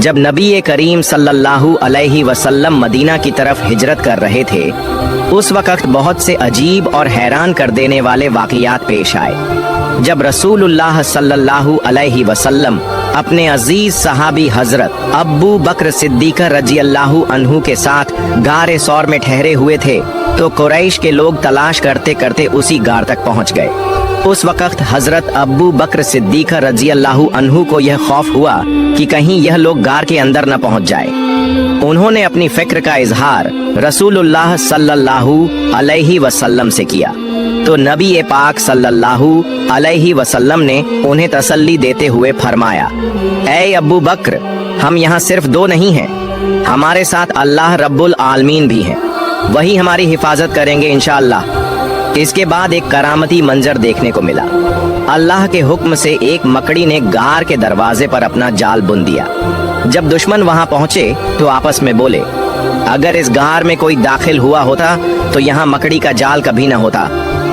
जब नबी करीम सल्लल्लाहु अलैहि वसल्लम मदीना की तरफ हिजरत कर रहे थे, उस वक्त बहुत से अजीब और हैरान कर देने वाले वाक़ियात पेश आए। जब रसूलुल्लाह सल्लल्लाहु अलैहि वसल्लम अपने अजीज सहाबी हजरत अब्बू बकर सिद्दीक रज़ियल्लाहु अन्हु के साथ गारे सौर में ठहरे हुए थे, तो कुरैश के लोग तलाश करते करते उसी गार तक पहुंच गए। उस वक्त हजरत अब्बू बकर सिद्दीक रज़ियल्लाहु अन्हु को यह खौफ हुआ कि कहीं यह लोग गार के अंदर न पहुंच जाए। उन्होंने अपनी फिक्र का इजहार रसूलुल्लाह सल्लल्लाहु अलैहि वसल्लम से किया, तो नबी पाक सल्लल्लाहु अलैहि वसल्लम ने उन्हें तसल्ली देते हुए फरमाया, ऐ अब्बू बकर, हम यहाँ सिर्फ दो नहीं हैं, हमारे साथ अल्लाह रब्बुल आलमीन भी हैं, वही हमारी हिफाजत करेंगे इंशाअल्लाह। इसके बाद एक करामती मंजर देखने को मिला। अल्लाह के हुक्म से एक मकड़ी ने गार के दरवाजे पर अपना जाल बुन दिया। जब दुश्मन वहां पहुंचे तो आपस में बोले, अगर इस गार में कोई दाखिल हुआ होता तो यहाँ मकड़ी का जाल कभी न होता।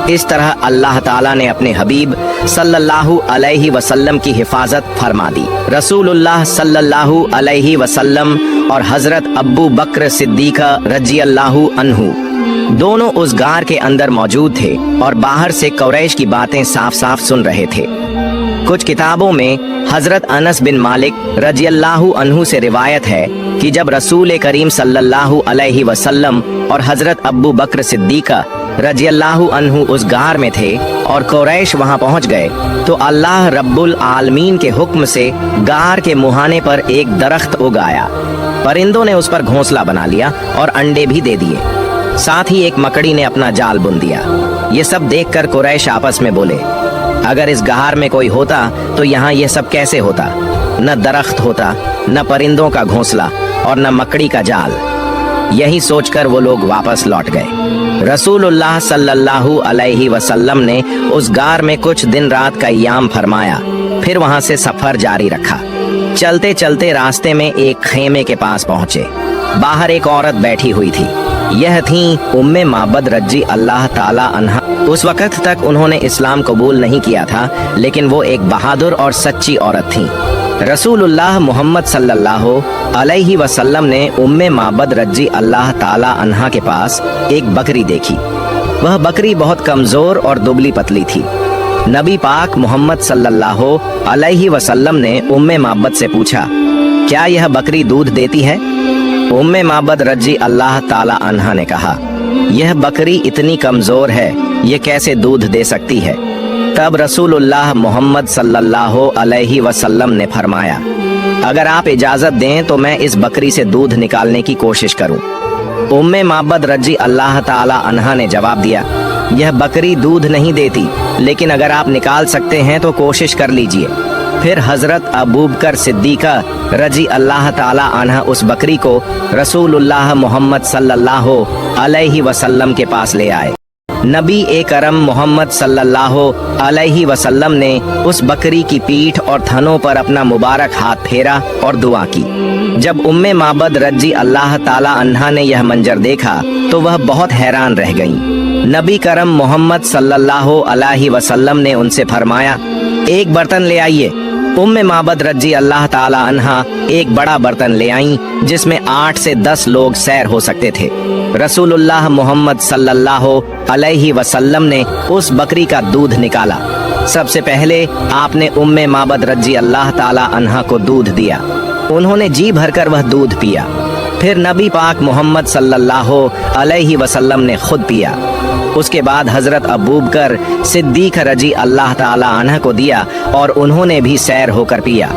इस तरह अल्लाह ताला ने अपने हबीब सल्लल्लाहु अलैहि वसल्लम की हिफाजत फरमा दी। रसूलुल्लाह सल्लल्लाहु अलैहि वसल्लम और हजरत अब्बू बकर सिद्दीक रज़ियल्लाहु अन्हु दोनों उस गार के अंदर मौजूद थे और बाहर से कुरैश की बातें साफ साफ सुन रहे थे। कुछ किताबों में हजरत अनस बिन मालिक रज़ियल्लाहु अन्हु से रिवायत है कि जब रसूल करीम सल्लल्लाहु अलैहि वसल्लम और हजरत अब्बू बकर सिद्दीक रज़ियल्लाहु अन्हु उस गार में थे और कुरैश वहां पहुंच गए, तो अल्लाह रब्बुल आलमीन के हुक्म से गार के मुहाने पर एक दरख्त उगाया। परिंदों ने उस पर घोंसला बना लिया और अंडे भी दे दिए। साथ ही एक मकड़ी ने अपना जाल बुन दिया। ये सब देखकर कुरैश आपस में बोले, अगर इस गार में कोई होता तो यहाँ ये सब कैसे होता? न दरख्त होता, न परिंदों का घोंसला और न मकड़ी का जाल। यही सोचकर वो लोग वापस लौट गए। रसूलुल्लाह सल्लल्लाहु अलैहि वसल्लम ने उस गार में कुछ दिन रात का क़याम फरमाया, फिर वहां से सफर जारी रखा। चलते चलते रास्ते में एक खेमे के पास पहुंचे। बाहर एक औरत बैठी हुई थी। यह थी उम्मे माबद रज़ी अल्लाह ताला अन्हा। उस वक्त तक उन्होंने इस्लाम कबूल नहीं किया था, लेकिन वो एक बहादुर और सच्ची औरत थी। रसूलुल्लाह मोहम्मद सल्लल्लाहु अलैहि वसल्लम ने उम्मे माबद रज़ी अल्लाह ताला अन्हा के पास एक बकरी देखी। वह बकरी बहुत कमजोर और दुबली पतली थी। नबी पाक मोहम्मद सल्लल्लाहु अलैहि वसल्लम ने उम्मे माबद से पूछा, क्या यह बकरी दूध देती है? उम्मे माबद रज़ी अल्लाह ताला अन्हा ने कहा, यह बकरी इतनी कमजोर है, ये कैसे दूध दे सकती है? तब रसूलुल्लाह मोहम्मद सल्लल्लाहु अलैहि वसल्लम ने फरमाया, अगर आप इजाजत दें तो मैं इस बकरी से दूध निकालने की कोशिश करूं। उम्मे माबद रज़ी अल्लाह ताला अन्हा ने जवाब दिया, यह बकरी दूध नहीं देती, लेकिन अगर आप निकाल सकते हैं तो कोशिश कर लीजिए। फिर हजरत अबू बकर सिद्दीक रज़ी अल्लाह ताला अन्हा उस बकरी को रसूलुल्लाह मोहम्मद सल्लल्लाहु अलैहि वसल्लम के पास ले आए। नबी करम मोहम्मद सल्लल्लाहु अलैहि वसल्लम ने उस बकरी की पीठ और थनों पर अपना मुबारक हाथ फेरा और दुआ की। जब उम्मे माबद रज़ी अल्लाह ताला अन्हा ने यह मंजर देखा तो वह बहुत हैरान रह गईं। नबी करम मोहम्मद सल्लल्लाहु अलैहि वसल्लम ने उनसे फरमाया, एक बर्तन ले आइए। उम्मे माबद रज़ी अल्लाह ताला अन्हा एक बड़ा बर्तन ले आई, जिसमें 8 से 10 लोग सैर हो सकते थे। रसूलुल्लाह मोहम्मद सल्लल्लाहु अलैहि वसल्लम ने उस बकरी का दूध निकाला। सबसे पहले आपने उम्मे माबद रज़ी अल्लाह ताला अन्हा को दूध दिया। उन्होंने जी भरकर वह दूध पिया। फिर नबी पाक मोहम्मद सल्लल्लाहु अलैहि वसल्लम ने खुद पिया। उसके बाद हजरत अबू बकर सिद्दीक रज़ी अल्लाह ताला अन्हा को दिया और उन्होंने भी सैर होकर पिया।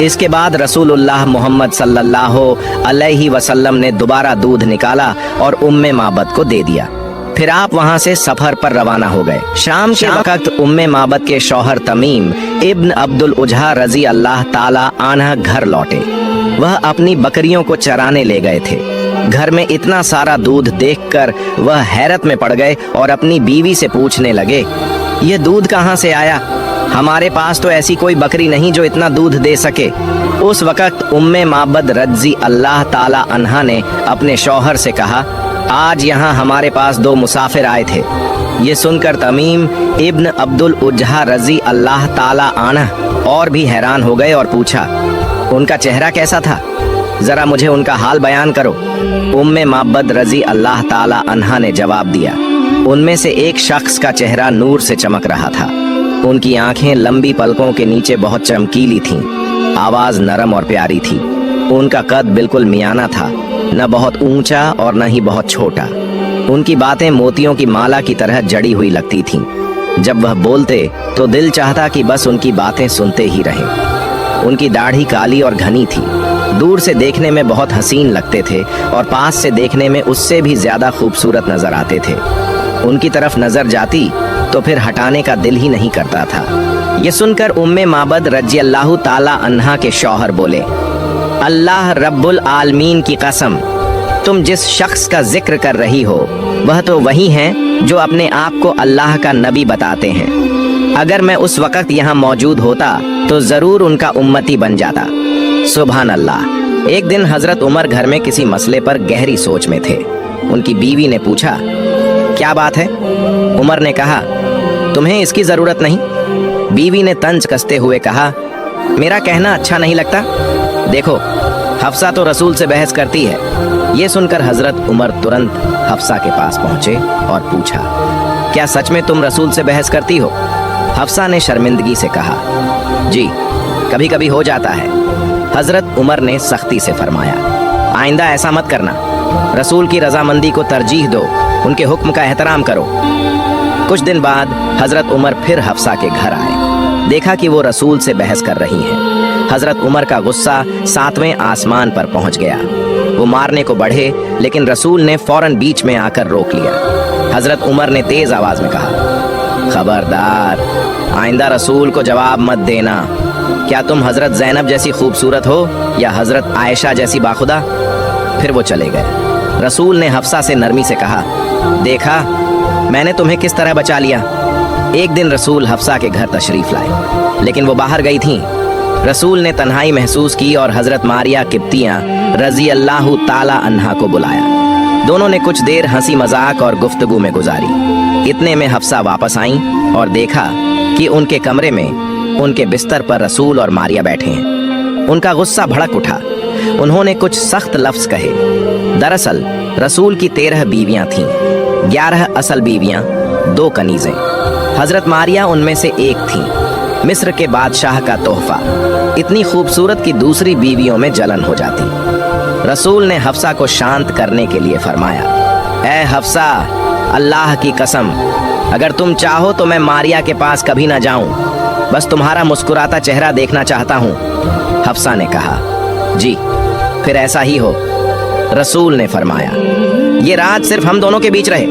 इसके बाद रसूलुल्लाह मोहम्मद सल्लल्लाहु अलैहि वसल्लम ने दोबारा दूध निकाला और उम्मे माबद को दे दिया। फिर आप वहां से सफर पर रवाना हो गए। शाम के वक्त उम्मे माबद के शौहर तमीम इब्न अब्दुल उजहा रज़ी अल्लाह ताला अन्हा घर लौटे। वह अपनी बकरियों को चराने ले गए थे। घर में इतना सारा दूध देखकर वह हैरत में पड़ गए और अपनी बीवी से पूछने लगे, यह दूध कहाँ से आया? हमारे पास तो ऐसी कोई बकरी नहीं जो इतना दूध दे सके। उस वक्त उम्मे माबद रज़ी अल्लाह ताला अन्हा ने अपने शौहर से कहा, आज यहाँ हमारे पास 2 मुसाफिर आए थे। ये सुनकर तमीम इब्न अब्दुल उजहा रज़ी अल्लाह ताला अन्हा और भी हैरान हो गए और पूछा, उनका चेहरा कैसा था? जरा मुझे उनका हाल बयान करो। उम्मे माबद रजी अल्लाह ताला अन्हा ने जवाब दिया, उनमें से एक शख्स का चेहरा नूर से चमक रहा था। उनकी आंखें लंबी पलकों के नीचे बहुत चमकीली थीं। आवाज नरम और प्यारी थी। उनका कद बिल्कुल मियाना था, न बहुत ऊंचा और न ही बहुत छोटा। उनकी बातें मोतियों की माला की तरह जड़ी हुई लगती थीं। जब वह बोलते तो दिल चाहता कि बस उनकी बातें सुनते ही रहें। उनकी दाढ़ी काली और घनी थी। दूर से देखने में बहुत हसीन लगते थे और पास से देखने में उससे भी ज्यादा खूबसूरत नजर आते थे। उनकी तरफ नजर जाती तो फिर हटाने का दिल ही नहीं करता था। ये सुनकर उम्मे माबद रजी अल्लाह ताला अन्हा के शौहर बोले, अल्लाह रब्बुल आलमीन की कसम, तुम जिस शख्स का जिक्र कर रही हो वह तो वही हैं जो अपने आप को अल्लाह का नबी बताते हैं। अगर मैं उस वक्त यहाँ मौजूद होता तो जरूर उनका उम्मती बन जाता। सुभान अल्लाह। एक दिन हजरत उमर घर में किसी मसले पर गहरी सोच में थे। उनकी बीवी ने पूछा, क्या बात है? उमर ने कहा, तुम्हें इसकी जरूरत नहीं। बीवी ने तंज कसते हुए कहा, मेरा कहना अच्छा नहीं लगता? देखो, हफ्सा तो रसूल से बहस करती है। ये सुनकर हजरत उमर तुरंत हफ्सा के पास पहुंचे और पूछा, क्या सच में तुम रसूल से बहस करती हो? हफ्सा ने शर्मिंदगी से कहा, जी, कभी कभी हो जाता है। हजरत उमर ने सख्ती से फरमाया, आइंदा ऐसा मत करना। रसूल की रजामंदी को तरजीह दो, उनके हुक्म का एहतराम करो। कुछ दिन बाद हजरत उमर फिर हफ्सा के घर आए। देखा कि वो रसूल से बहस कर रही हैं। हजरत उमर का गुस्सा 7वें आसमान पर पहुंच गया। वो मारने को बढ़े, लेकिन रसूल ने फौरन बीच में आकर रोक लिया। हजरत उमर ने तेज आवाज में कहा, खबरदार, आइंदा रसूल को जवाब मत देना। क्या तुम हजरत ज़ैनब जैसी खूबसूरत हो या हजरत आयशा जैसी बाखुदा? फिर वो चले गए। रसूल ने हफ्सा से नरमी से कहा, देखा मैंने तुम्हें किस तरह बचा लिया। एक दिन रसूल हफ्सा के घर तशरीफ लाए, लेकिन वो बाहर गई थीं। रसूल ने तन्हाई महसूस की और हजरत मारिया किप्तियां रजी अल्लाह ताला अन्हा को बुलाया। दोनों ने कुछ देर हंसी मजाक और गुफ्तगू में गुजारी। इतने में हफ्सा वापस आईं और देखा कि उनके कमरे में उनके बिस्तर पर रसूल और मारिया बैठे हैं। उनका गुस्सा भड़क उठा। उन्होंने कुछ सख्त लफ्ज कहे। दरअसल रसूल की 13 बीवियां थीं, 11 असल बीवियां, 2 कनीजें। हजरत मारिया उनमें से एक थीं, मिस्र के बादशाह का तोहफा। इतनी खूबसूरत कि दूसरी बीवियों में जलन हो जाती। रसूल ने हफ्सा को शांत करने के लिए फरमाया, ऐ हफ्सा, अल्लाह की कसम, अगर तुम चाहो तो मैं मारिया के पास कभी ना जाऊं, बस तुम्हारा मुस्कुराता चेहरा देखना चाहता हूं। हफ्सा ने कहा, जी, फिर ऐसा ही हो। रसूल ने फरमाया, ये राज सिर्फ हम दोनों के बीच रहे।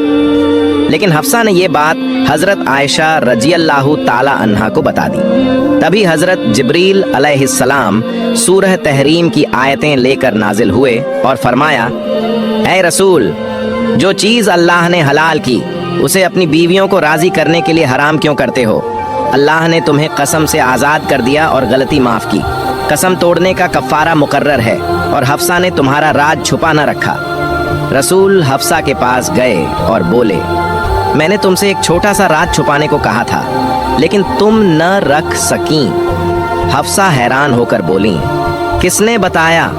लेकिन हफ्सा ने ये बात हजरत आयशा रजी अल्लाह ताला अन्हा को बता दी। तभी हजरत जिब्रील अलैहिस्सलाम सूरह तहरीम की आयतें लेकर नाजिल हुए और फरमाया, ऐ रसूल, जो चीज अल्लाह ने हलाल की उसे अपनी बीवियों को राजी करने के लिए हराम क्यों करते हो? अल्लाह ने तुम्हें कसम से आजाद कर दिया और गलती माफ की। कसम तोड़ने का कफारा मुकर्रर है और हफ्सा ने तुम्हारा राज छुपा न रखा। रसूल हफ्सा के पास गए और बोले, मैंने तुमसे एक छोटा सा राज छुपाने को कहा था, लेकिन तुम न रख सकी। हफ्सा हैरान होकर बोली, किसने बताया?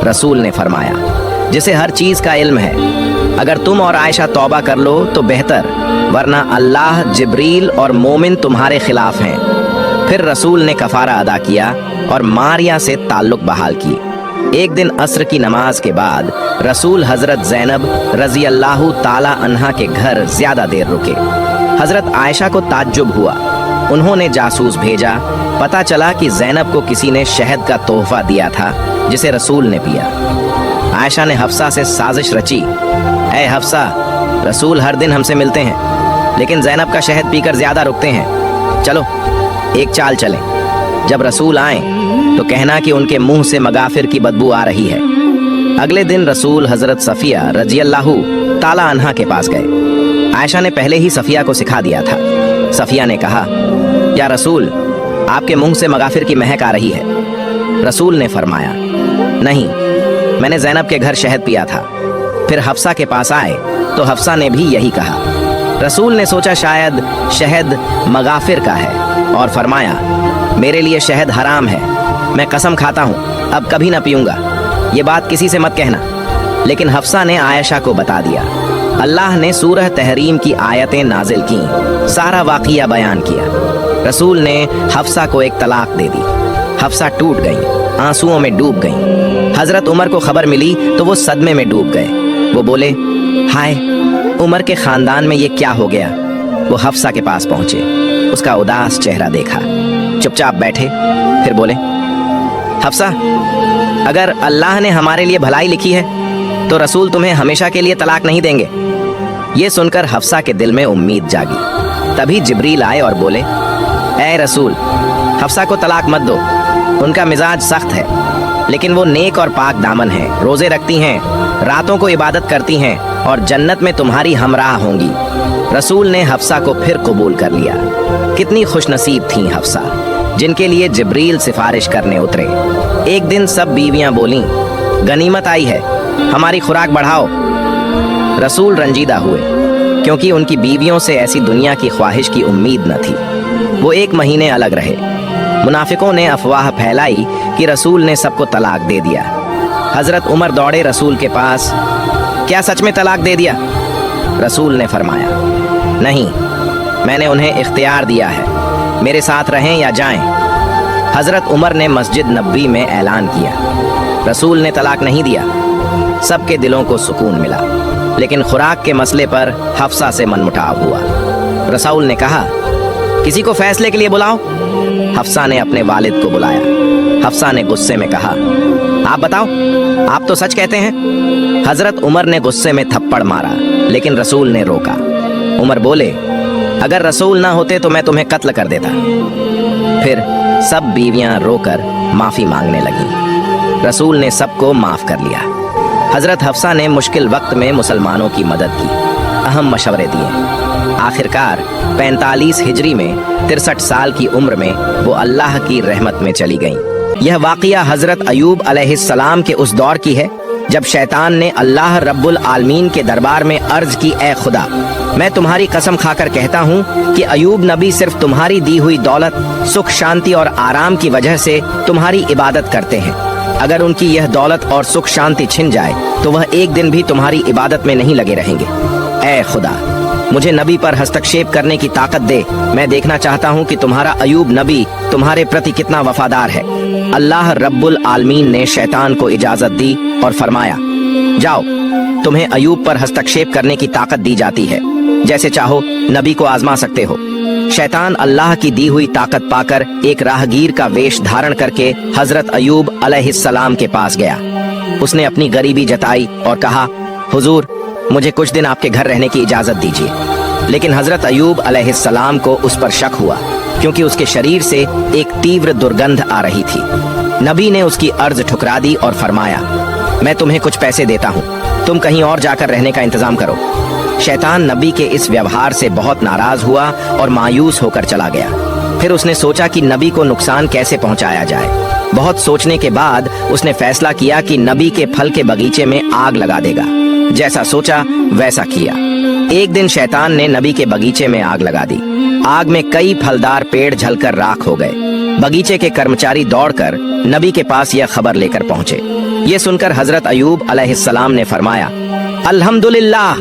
रसूल ने फरमाया, जिसे हर चीज का इल्म है। अगर तुम और आयशा तौबा कर लो तो बेहतर, वरना अल्लाह, जिब्रील और मोमिन तुम्हारे खिलाफ हैं। फिर रसूल ने कफारा अदा किया और मारिया से ताल्लुक बहाल की। एक दिन असर की नमाज के बाद रसूल हजरत ज़ैनब रजी अल्लाह ताला अन्हा के घर ज्यादा देर रुके। हजरत आयशा को ताज्जुब हुआ। उन्होंने जासूस भेजा। पता चला कि ज़ैनब को किसी ने शहद का तोहफा दिया था जिसे रसूल ने पिया। आयशा ने हफ्सा से साजिश रची, ऐ हफ्सा, रसूल हर दिन हमसे मिलते हैं, लेकिन ज़ैनब का शहद पीकर ज्यादा रुकते हैं। चलो एक चाल चलें। जब रसूल आए तो कहना कि उनके मुंह से मगाफिर की बदबू आ रही है। अगले दिन रसूल हजरत सफिया रजी अल्लाह ताला अन्हा के पास गए। आयशा ने पहले ही सफिया को सिखा दिया था। सफिया ने कहा, या रसूल, आपके मुंह से मगाफिर की महक आ रही है। रसूल ने फरमाया, नहीं, मैंने ज़ैनब के घर शहद पिया था। फिर हफ्सा के पास आए तो हफ्सा ने भी यही कहा। रसूल ने सोचा शायद शहद मगाफिर का है और फरमाया, मेरे लिए शहद हराम है। मैं कसम खाता हूँ अब कभी ना पीऊंगा। ये बात किसी से मत कहना। लेकिन हफ्सा ने आयशा को बता दिया। अल्लाह ने सूरह तहरीम की आयतें नाजिल की, सारा वाक़िया बयान किया। रसूल ने हफ्सा को एक तलाक दे दी। हफ्सा टूट गई, आंसुओं में डूब गई। हजरत उमर को खबर मिली तो वो सदमे में डूब गए। वो बोले, हाय, उमर के खानदान में ये क्या हो गया। वो हफ्सा के पास पहुंचे, उसका उदास चेहरा देखा, चुपचाप बैठे, फिर बोले, हफ्सा, अगर अल्लाह ने हमारे लिए भलाई लिखी है तो रसूल तुम्हें हमेशा के लिए तलाक नहीं देंगे। ये सुनकर हफ्सा के दिल में उम्मीद जागी। तभी जिब्रील आए और बोले, ऐ रसूल, हफ्सा को तलाक मत दो। उनका मिजाज सख्त है, लेकिन वो नेक और पाक दामन है, रोजे रखती हैं, रातों को इबादत करती हैं और जन्नत में तुम्हारी हमराह होंगी। रसूल ने हफ्सा को फिर कबूल कर लिया। कितनी खुशनसीब थीं हफ्सा, जिनके लिए जिब्रील सिफारिश करने उतरे। एक दिन सब बीवियां बोलीं, गनीमत आई है, हमारी खुराक बढ़ाओ। रसूल रंजीदा हुए, क्योंकि उनकी बीवियों से ऐसी दुनिया की ख्वाहिश की उम्मीद न थी। वो 1 महीने अलग रहे। मुनाफिकों ने अफवाह फैलाई कि रसूल ने सबको तलाक दे दिया। हजरत उमर दौड़े रसूल के पास, क्या सच में तलाक दे दिया? रसूल ने फरमाया, नहीं, मैंने उन्हें इख्तियार दिया है, मेरे साथ रहें या जाएं। हजरत उमर ने मस्जिद नबवी में ऐलान किया, रसूल ने तलाक नहीं दिया। सबके दिलों को सुकून मिला, लेकिन खुराक के मसले पर हफ्सा से मनमुटाव हुआ। रसूल ने कहा, किसी को फैसले के लिए बुलाओ। हफ्सा ने अपने वालिद को बुलाया। हफ्सा ने गुस्से में कहा, आप बताओ, आप तो सच कहते हैं। हजरत उमर ने गुस्से में थप्पड़ मारा, लेकिन रसूल ने रोका। उमर बोले, अगर रसूल ना होते तो मैं तुम्हें कत्ल कर देता। फिर सब बीवियां रोकर माफी मांगने लगी। रसूल ने सबको माफ कर लिया। हजरत हफ्सा ने मुश्किल वक्त में मुसलमानों की मदद की, अहम मशवरे दिए। आखिरकार 45 हिजरी में 63 साल की उम्र में वो अल्लाह की रहमत में चली गईं। यह वाक़िया हजरत अयूब अलैहिस्सलाम के उस दौर की है जब शैतान ने अल्लाह रब्बुल आलमीन के दरबार में अर्ज की, ए खुदा, मैं तुम्हारी कसम खाकर कहता हूँ कि अयूब नबी सिर्फ तुम्हारी दी हुई दौलत, सुख, शांति और आराम की वजह से तुम्हारी इबादत करते हैं। अगर उनकी यह दौलत और सुख शांति छिन जाए तो वह एक दिन भी तुम्हारी इबादत में नहीं लगे रहेंगे। ए खुदा, मुझे नबी पर हस्तक्षेप करने की ताकत दे। मैं देखना चाहता हूँ कि तुम्हारा अयूब नबी तुम्हारे प्रति कितना वफादार है। अल्लाह रब्बुल आलमीन ने शैतान को इजाजत दी और फरमाया, जाओ, तुम्हें अयूब पर हस्तक्षेप करने की ताकत दी जाती है, जैसे चाहो नबी को आजमा सकते हो। शैतान अल्लाह की दी हुई ताकत पाकर एक राहगीर का वेश धारण करके हजरत अयूब अलैहिस्सलाम के पास गया। उसने अपनी गरीबी जताई और कहा, हुजूर, मुझे कुछ दिन आपके घर रहने की इजाजत दीजिए। लेकिन हजरत अयूब अलैहिस्सलाम को उस पर शक हुआ, क्योंकि उसके शरीर से एक तीव्र दुर्गंध आ रही थी। नबी ने उसकी अर्ज ठुकरा दी और फरमाया, मैं तुम्हें कुछ पैसे देता हूँ, तुम कहीं और जाकर रहने का इंतजाम करो। शैतान नबी के इस व्यवहार से बहुत नाराज हुआ और मायूस होकर चला गया। फिर उसने सोचा कि नबी को नुकसान कैसे पहुंचाया जाए। बहुत सोचने के बाद उसने फैसला किया कि नबी के फल के बगीचे में आग लगा देगा। जैसा सोचा वैसा किया। एक दिन शैतान ने नबी के बगीचे में आग लगा दी। आग में कई फलदार पेड़ जलकर राख हो गए। बगीचे के कर्मचारी दौड़कर नबी के पास यह खबर लेकर पहुंचे। ये सुनकर हजरत अयूब अलैहिस्सलाम ने फरमाया, अल्हम्दुलिल्लाह,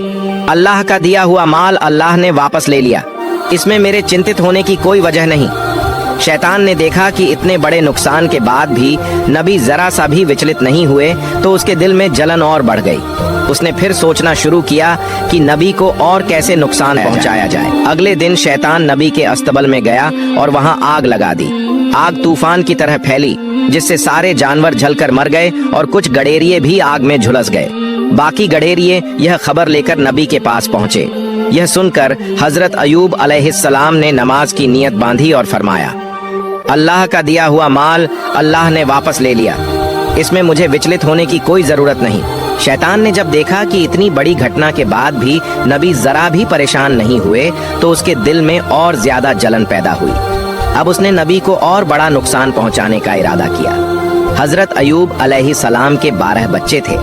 अल्लाह का दिया हुआ माल अल्लाह ने वापस ले लिया, इसमें मेरे चिंतित होने की कोई वजह नहीं। शैतान ने देखा कि इतने बड़े नुकसान के बाद भी नबी जरा सा भी विचलित नहीं हुए तो उसके दिल में जलन और बढ़ गई। उसने फिर सोचना शुरू किया कि नबी को और कैसे नुकसान पहुंचाया जाए। अगले दिन शैतान नबी के अस्तबल में गया और वहां आग लगा दी। आग तूफान की तरह फैली, जिससे सारे जानवर जलकर मर गए और कुछ गडेरिये भी आग में झुलस गए। बाकी गडेरिये यह खबर लेकर नबी के पास पहुंचे। यह सुनकर हजरत अयूब अलैहिस्सलाम ने नमाज की नीयत बांधी और फरमाया, अल्लाह का दिया हुआ माल अल्लाह ने वापस ले लिया, इसमें मुझे विचलित होने की कोई जरूरत नहीं। शैतान ने जब देखा कि इतनी बड़ी घटना के बाद भी नबी जरा भी परेशान नहीं हुए तो उसके दिल में और ज्यादा जलन पैदा हुई। अब उसने नबी को और बड़ा नुकसान पहुंचाने का इरादा किया। हजरत अयूब अलैहिस्सलाम के 12 बच्चे थे,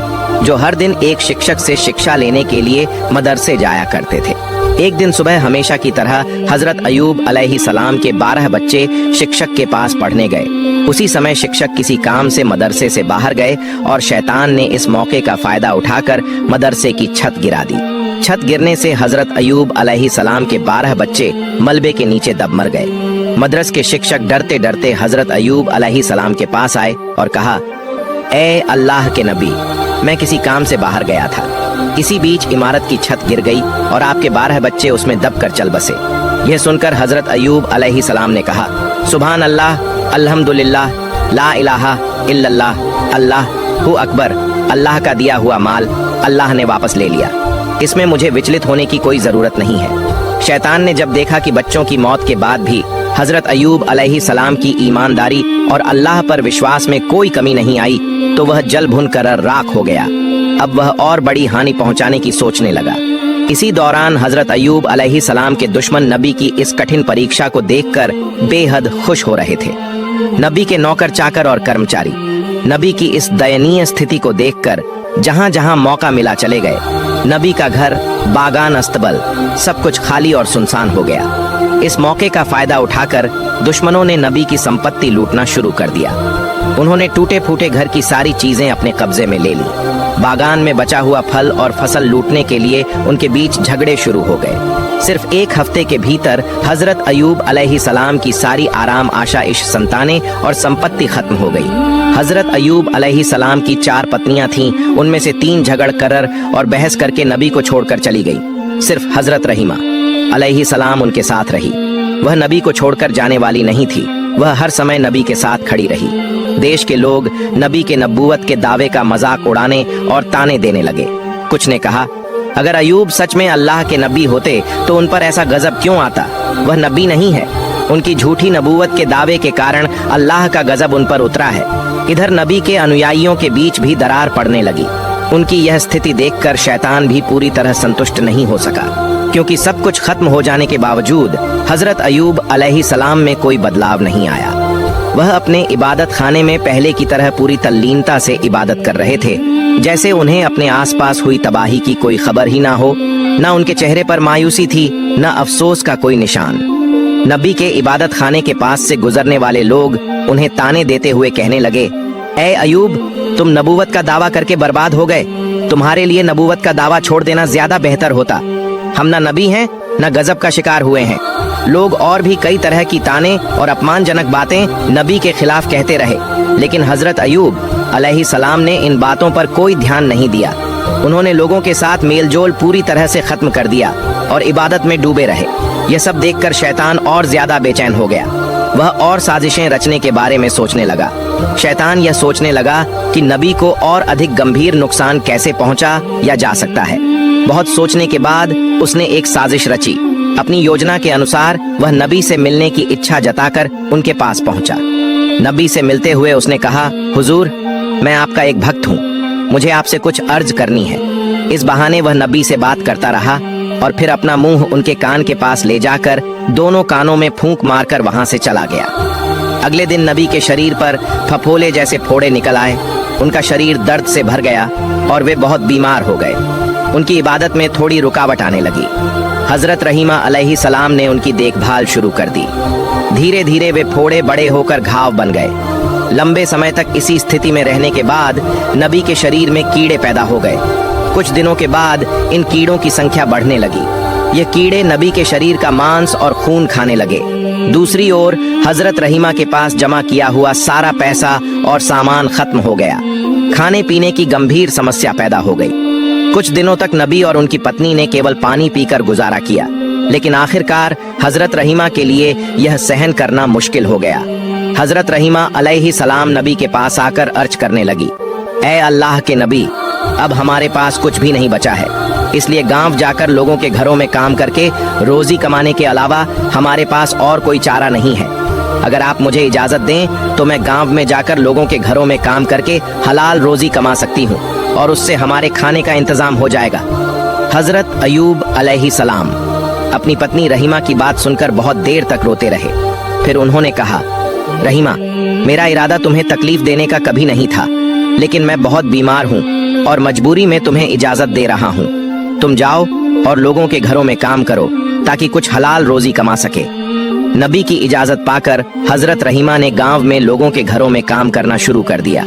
जो हर दिन एक शिक्षक से शिक्षा लेने के लिए मदरसे जाया करते थे। एक दिन सुबह हमेशा की तरह हजरत अयूब अलैहिस्सलाम के 12 बच्चे शिक्षक के पास पढ़ने गए। उसी समय शिक्षक किसी काम से मदरसे से बाहर गए और शैतान ने इस मौके का फायदा उठाकर मदरसे की छत गिरा दी। छत गिरने से हजरत अयूब अलैहिस्सलाम के 12 बच्चे मलबे के नीचे दब मर गए। मदरस के शिक्षक डरते डरते हजरत अयूब अलैहिस्सलाम के पास आए और कहा, ए अल्लाह के नबी, मैं किसी काम से बाहर गया था। इसी बीच इमारत की छत गिर गई और आपके 12 बच्चे उसमें दबकर चल बसे। यह सुनकर हजरत अयूब अलैहिस्सलाम ने कहा, सुभान अल्लाह, अल्हम्दुलिल्लाह, ला इलाहा इल्लल्लाह, अल्लाह हु अकबर। अल्लाह का दिया हुआ माल अल्लाह ने वापस ले लिया, इसमें मुझे विचलित होने की कोई जरूरत नहीं है। शैतान ने जब देखा कि बच्चों की मौत के बाद भी हजरत अयूब अलैहिस्सलाम की ईमानदारी और अल्लाह पर विश्वास में कोई कमी नहीं आई, तो वह जल भुन कर राख हो गया। अब वह और बड़ी हानि पहुंचाने की सोचने लगा। इसी दौरान हजरत अयूब अलैहिस्सलाम के दुश्मन नबी की इस कठिन परीक्षा को देखकर बेहद खुश हो रहे थे। नबी के नौकर चाकर और कर्मचारी नबी की इस दयनीय स्थिति को देखकर जहां जहां मौका मिला चले गए। नबी का घर, बागान, अस्तबल सब कुछ खाली और सुनसान हो गया। इस मौके का फायदा उठाकर दुश्मनों ने नबी की संपत्ति लूटना शुरू कर दिया। उन्होंने टूटे फूटे घर की सारी चीजें अपने कब्जे में ले ली। बागान में बचा हुआ फल और फसल लूटने के लिए उनके बीच झगड़े शुरू हो गए। सिर्फ एक हफ्ते के भीतर हजरत अयूब अलैहिस्सलाम की सारी आराम आशाइश संतानें और संपत्ति खत्म हो गई। हजरत अयूब अलैहिस्सलाम की 4 पत्नियां थीं, उनमें से 3 झगड़ कर और बहस करके नबी को छोड़कर चली गई। सिर्फ हजरत रहीमा अलैहिस्सलाम उनके साथ रही। वह नबी को छोड़कर जाने वाली नहीं थी, वह हर समय नबी के साथ खड़ी रही। देश के लोग नबी के नबूवत के दावे का मजाक उड़ाने और ताने देने लगे। कुछ ने कहा, अगर अयूब सच में अल्लाह के नबी होते तो उन पर ऐसा गजब क्यों आता? वह नबी नहीं है। उनकी झूठी नबूवत के दावे के कारण अल्लाह का गजब उन पर उतरा है। इधर नबी के अनुयायियों के बीच भी दरार पड़ने लगी। उनकी यह स्थिति देखकर शैतान भी पूरी तरह संतुष्ट नहीं हो सका, क्योंकि सब कुछ खत्म हो जाने के बावजूद हजरत अयूब अलैहिस्सलाम में कोई बदलाव नहीं आया। वह अपने इबादत खाने में पहले की तरह पूरी तल्लीनता से इबादत कर रहे थे, जैसे उन्हें अपने आसपास हुई तबाही की कोई खबर ही ना हो। न उनके चेहरे पर मायूसी थी, न अफसोस का कोई निशान। नबी के इबादत खाने के पास से गुजरने वाले लोग उन्हें ताने देते हुए कहने लगे, ए अयूब, तुम नबूवत का दावा करके बर्बाद हो गए। तुम्हारे लिए नबूवत का दावा छोड़ देना ज्यादा बेहतर होता। हम न नबी हैं, न गजब का शिकार हुए हैं। लोग और भी कई तरह की ताने और अपमानजनक बातें नबी के खिलाफ कहते रहे, लेकिन हजरत अयूब अलैहिस्सलाम ने इन बातों पर कोई ध्यान नहीं दिया। उन्होंने लोगों के साथ मेलजोल पूरी तरह से खत्म कर दिया और इबादत में डूबे रहे। यह सब देखकर शैतान और ज्यादा बेचैन हो गया। वह और साजिशें रचने के बारे में सोचने लगा। शैतान यह सोचने लगा कि नबी को और अधिक गंभीर नुकसान कैसे पहुंचा या जा सकता है। बहुत सोचने के बाद उसने एक साजिश रची। अपनी योजना के अनुसार वह नबी से मिलने की इच्छा जताकर उनके पास पहुंचा। नबी से मिलते हुए उसने कहा, हुजूर, मैं आपका एक भक्त हूँ, मुझे आपसे कुछ अर्ज करनी है। इस बहाने वह नबी से बात करता रहा और फिर अपना मुंह उनके कान के पास ले जाकर दोनों कानों में फूंक मारकर वहां से चला गया। अगले दिन नबी के शरीर पर फफोले जैसे फोड़े निकल आए। उनका शरीर दर्द से भर गया और वे बहुत बीमार हो गए। उनकी इबादत में थोड़ी रुकावट आने लगी। हजरत रहीमा अलैहिस्सलाम ने उनकी देखभाल शुरू कर दी। धीरे धीरे वे फोड़े बड़े होकर घाव बन गए। लंबे समय तक इसी स्थिति में रहने के बाद नबी के शरीर में कीड़े पैदा हो गए। कुछ दिनों के बाद इन कीड़ों की संख्या बढ़ने लगी। ये कीड़े नबी के शरीर का मांस और खून खाने लगे। दूसरी ओर हजरत रहीमा के पास जमा किया हुआ सारा पैसा और सामान खत्म हो गया। खाने पीने की गंभीर समस्या पैदा हो गई। कुछ दिनों तक नबी और उनकी पत्नी ने केवल पानी पीकर गुजारा किया, लेकिन आखिरकार हजरत रहीमा के लिए यह सहन करना मुश्किल हो गया। हजरत रहीमा अलैहिस्सलाम नबी के पास आकर अर्ज करने लगी, ए अल्लाह के नबी, अब हमारे पास कुछ भी नहीं बचा है, इसलिए गांव जाकर लोगों के घरों में काम करके रोजी कमाने के अलावा हमारे पास और कोई चारा नहीं है। अगर आप मुझे इजाजत दें तो मैं गांव में जाकर लोगों के घरों में काम करके हलाल रोजी कमा सकती हूँ और उससे हमारे खाने का इंतजाम हो जाएगा। हजरत अयूब अलैहिस्सलाम अपनी पत्नी रहीमा की बात सुनकर बहुत देर तक रोते रहे। फिर उन्होंने कहा, रहीमा, मेरा इरादा तुम्हें तकलीफ देने का कभी नहीं था, लेकिन मैं बहुत बीमार हूँ और मजबूरी में तुम्हें इजाजत दे रहा हूँ। तुम जाओ और लोगों के घरों में काम करो ताकि कुछ हलाल रोजी कमा सके। नबी की इजाजत पाकर हजरत रहीमा ने गांव में लोगों के घरों में काम करना शुरू कर दिया।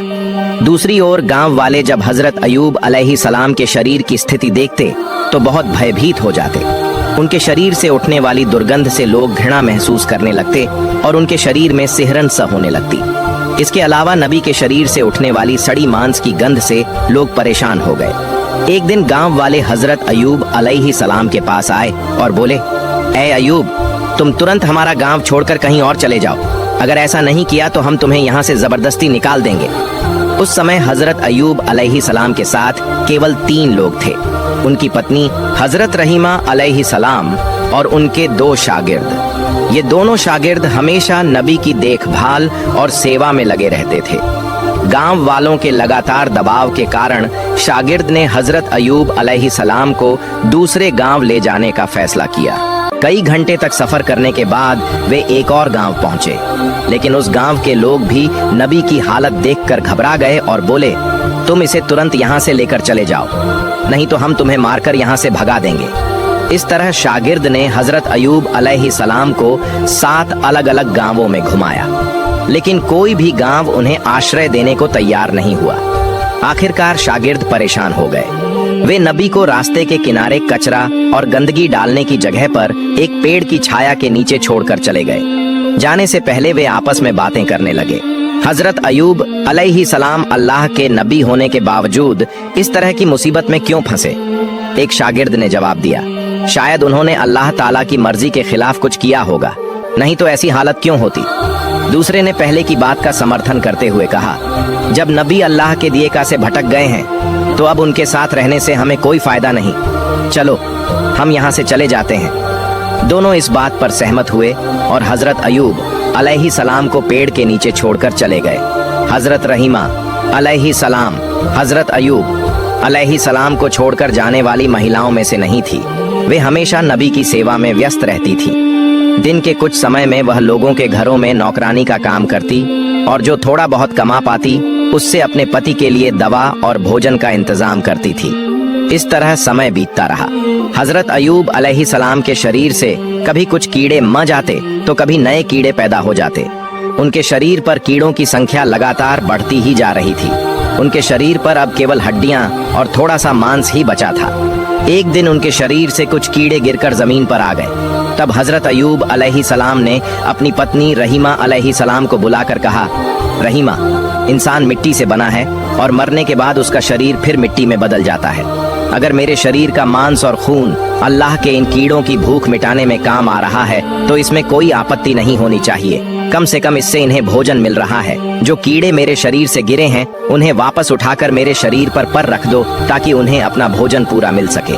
दूसरी ओर गांव वाले जब हजरत अयूब अलैहिस्सलाम के शरीर की स्थिति देखते तो बहुत भयभीत हो जाते। उनके शरीर से उठने वाली दुर्गंध से लोग घृणा महसूस करने लगते और उनके शरीर में सिहरन सा होने लगती। इसके अलावा नबी के शरीर से उठने वाली सड़ी मांस की गंध से लोग परेशान हो गए। एक दिन गांव वाले हजरत अयूब अलैहिस्सलाम के पास आए और बोले, ए अयूब, तुम तुरंत हमारा गांव छोड़कर कहीं और चले जाओ। अगर ऐसा नहीं किया तो हम तुम्हें यहाँ से जबरदस्ती निकाल देंगे। उस समय हजरत अयूब अलैहिस्सलाम के साथ केवल 3 लोग थे, उनकी पत्नी हजरत रहीमा अलैहिस्सलाम और उनके 2 शागिर्द। ये दोनों शागिर्द हमेशा नबी की देखभाल और सेवा में लगे रहते थे। गांव वालों के लगातार दबाव के कारण शागिर्द ने हजरत अयूब अलैहिस्सलाम को दूसरे गांव ले जाने का फैसला किया। कई घंटे तक सफर करने के बाद वे एक और गांव पहुंचे, लेकिन उस गांव के लोग भी नबी की हालत देखकर घबरा गए और बोले, तुम इसे तुरंत यहाँ से लेकर चले जाओ, नहीं तो हम तुम्हें मारकर यहाँ से भगा देंगे। इस तरह शागिर्द ने हजरत अयूब अलैहिस्सलाम को 7 अलग अलग गांवों में घुमाया, लेकिन कोई भी गांव उन्हें आश्रय देने को तैयार नहीं हुआ। आखिरकार शागिर्द परेशान हो गए। वे नबी को रास्ते के किनारे कचरा और गंदगी डालने की जगह पर एक पेड़ की छाया के नीचे छोड़कर चले गए। जाने से पहले वे आपस में बातें करने लगे। हजरत अयूब अलैहिस्सलाम अल्लाह के नबी होने के बावजूद इस तरह की मुसीबत में क्यों फंसे? एक शागिर्द ने जवाब दिया, शायद उन्होंने अल्लाह ताला की मर्जी के खिलाफ कुछ किया होगा, नहीं तो ऐसी हालत क्यों होती। दूसरे ने पहले की बात का समर्थन करते हुए कहा, जब नबी अल्लाह के दिए का से भटक गए हैं तो अब उनके साथ रहने से हमें कोई फायदा नहीं, चलो हम यहाँ से चले जाते हैं। दोनों इस बात पर सहमत हुए और हजरत अयूब अलैहिस्सलाम को पेड़ के नीचे छोड़कर चले गए। हजरत रहीमा अलैहिस्सलाम हजरत अयूब अलैहिस्सलाम को छोड़कर जाने वाली महिलाओं में से नहीं थी। वे हमेशा नबी की सेवा में व्यस्त रहती थी। दिन के कुछ समय में वह लोगों के घरों में नौकरानी का काम करती और जो थोड़ा बहुत कमा पाती उससे अपने पति के लिए दवा और भोजन का इंतजाम करती थी। इस तरह समय बीतता रहा। हजरत अयूब अलैहिस्सलाम के शरीर से कभी कुछ कीड़े मर जाते तो कभी नए कीड़े पैदा हो जाते। उनके शरीर पर कीड़ों की संख्या लगातार बढ़ती ही जा रही थी। उनके शरीर पर अब केवल हड्डियां और थोड़ा सा मांस ही बचा था। एक दिन उनके शरीर से कुछ कीड़े गिरकर जमीन पर आ गए। तब हजरत अयूब अलैहिस्सलाम ने अपनी पत्नी रहीमा अलैहिस्सलाम को बुलाकर कहा, रहीमा, इंसान मिट्टी से बना है और मरने के बाद उसका शरीर फिर मिट्टी में बदल जाता है। अगर मेरे शरीर का मांस और खून अल्लाह के इन कीड़ों की भूख मिटाने में काम आ रहा है तो इसमें कोई आपत्ति नहीं होनी चाहिए। कम से कम इससे इन्हें भोजन मिल रहा है। जो कीड़े मेरे शरीर से गिरे हैं उन्हें वापस उठाकर मेरे शरीर पर रख दो ताकि उन्हें अपना भोजन पूरा मिल सके।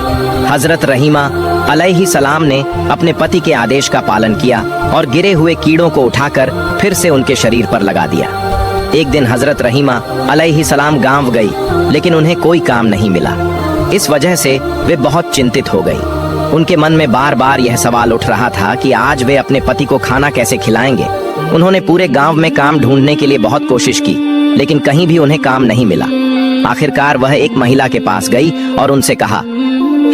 हजरत रहीमा अलैहिस्सलाम ने अपने पति के आदेश का पालन किया और गिरे हुए कीड़ों को उठाकर फिर से उनके शरीर पर लगा दिया। एक दिन हजरत रहीमा अलैहिस्सलाम गांव गई, लेकिन उन्हें कोई काम नहीं मिला। इस वजह से वे बहुत चिंतित हो गई। उनके मन में बार बार यह सवाल उठ रहा था कि आज वे अपने पति को खाना कैसे खिलाएंगे। उन्होंने पूरे गांव में काम ढूंढने के लिए बहुत कोशिश की, लेकिन कहीं भी उन्हें काम नहीं मिला। आखिरकार वह एक महिला के पास गई और उनसे कहा,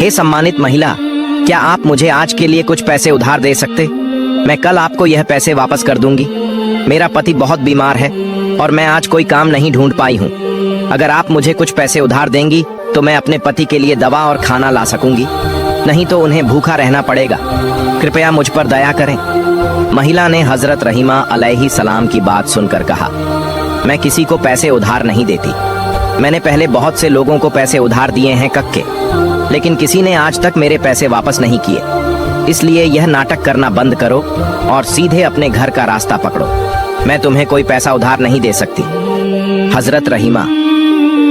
हे सम्मानित महिला, क्या आप मुझे आज के लिए कुछ पैसे उधार दे सकते? मैं कल आपको यह पैसे वापस कर दूंगी। मेरा पति बहुत बीमार है और मैं आज कोई काम नहीं ढूंढ पाई हूँ। अगर आप मुझे कुछ पैसे उधार देंगी तो मैं अपने पति के लिए दवा और खाना ला सकूंगी, नहीं तो उन्हें भूखा रहना पड़ेगा। कृपया मुझ पर दया करें। महिला ने हजरत रहीमा अलैहिस्सलाम की बात सुनकर कहा, मैं किसी को पैसे उधार नहीं देती। मैंने पहले बहुत से लोगों को पैसे उधार दिए हैं कक्के, लेकिन किसी ने आज तक मेरे पैसे वापस नहीं किए। इसलिए यह नाटक करना बंद करो और सीधे अपने घर का रास्ता पकड़ो। मैं तुम्हें कोई पैसा उधार नहीं दे सकती। हजरत रहीमा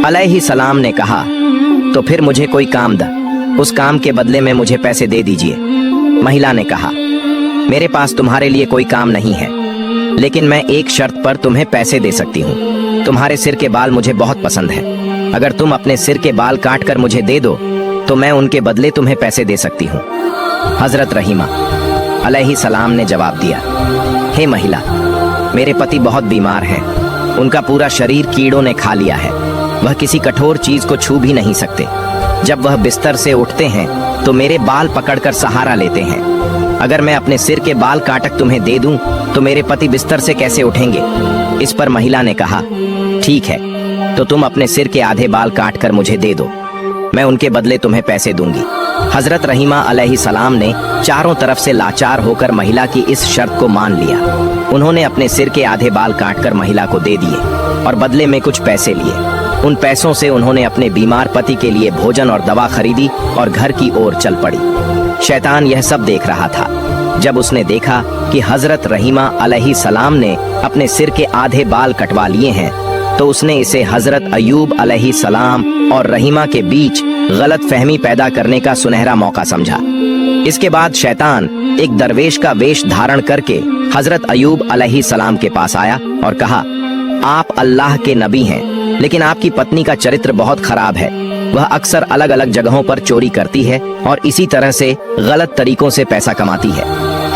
अलैहिस्सलाम ने कहा, तो फिर मुझे कोई काम द, उस काम के बदले में मुझे पैसे दे दीजिए। महिला ने कहा, मेरे पास तुम्हारे लिए कोई काम नहीं है, लेकिन मैं एक शर्त पर तुम्हें पैसे दे सकती हूँ। तुम्हारे सिर के बाल मुझे बहुत पसंद है। अगर तुम अपने सिर के बाल काट कर मुझे दे दो तो मैं उनके बदले तुम्हें पैसे दे सकती हूँ। हजरत रहीमा अलैहिस्सलाम ने जवाब दिया, हे महिला, मेरे पति बहुत बीमार हैं। उनका पूरा शरीर कीड़ों ने खा लिया है। वह किसी कठोर चीज को छू भी नहीं सकते। जब वह बिस्तर से उठते हैं तो मेरे बाल पकड़कर सहारा लेते हैं। अगर मैं अपने सिर के बाल काटक तुम्हें दे दूं तो मेरे पति बिस्तर से कैसे उठेंगे? इस पर महिला ने कहा, ठीक है, तो तुम अपने सिर के आधे बाल काट कर मुझे दे दो, मैं उनके बदले तुम्हें पैसे दूंगी। हजरत रहीमा अलैहिस्सलाम ने चारों तरफ से लाचार होकर महिला की इस शर्त को मान लिया। उन्होंने अपने सिर के आधे बाल काटकर महिला को दे दिए और बदले में कुछ पैसे लिए। उन पैसों से उन्होंने अपने बीमार पति के लिए भोजन और दवा खरीदी और घर की ओर चल पड़ी। शैतान यह सब देख रहा था। जब उसने देखा कि हजरत रहीमा अलैहिस्सलाम ने अपने सिर के आधे बाल कटवा लिए हैं, तो उसने इसे हजरत अयूब अलैहिस्सलाम और रहीमा के बीच गलत फहमी पैदा करने का सुनहरा मौका समझा। इसके बाद शैतान एक दरवेश का वेश धारण करके हजरत अयूब अलैहिस्सलाम के पास आया और कहा, आप अल्लाह के नबी हैं, लेकिन आपकी पत्नी का चरित्र बहुत खराब है। वह अक्सर अलग अलग जगहों पर चोरी करती है और इसी तरह से गलत तरीकों से पैसा कमाती है।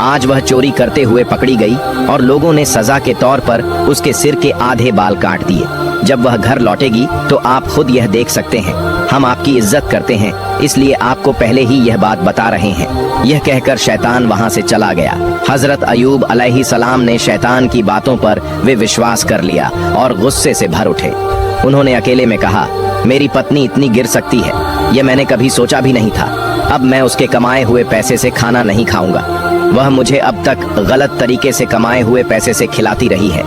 आज वह चोरी करते हुए पकड़ी गई और लोगों ने सजा के तौर पर उसके सिर के आधे बाल काट दिए। जब वह घर लौटेगी तो आप खुद यह देख सकते हैं। हम आपकी इज्जत करते हैं, इसलिए आपको पहले ही यह बात बता रहे हैं। यह कहकर शैतान वहां से चला गया। हजरत अयूब अलैहिस्सलाम ने शैतान की बातों पर वे विश्वास कर लिया और गुस्से से भर उठे। उन्होंने अकेले में कहा, मेरी पत्नी इतनी गिर सकती है, यह मैंने कभी सोचा भी नहीं था। अब मैं उसके कमाए हुए पैसे से खाना नहीं खाऊंगा। वह मुझे अब तक गलत तरीके से कमाए हुए पैसे से खिलाती रही है,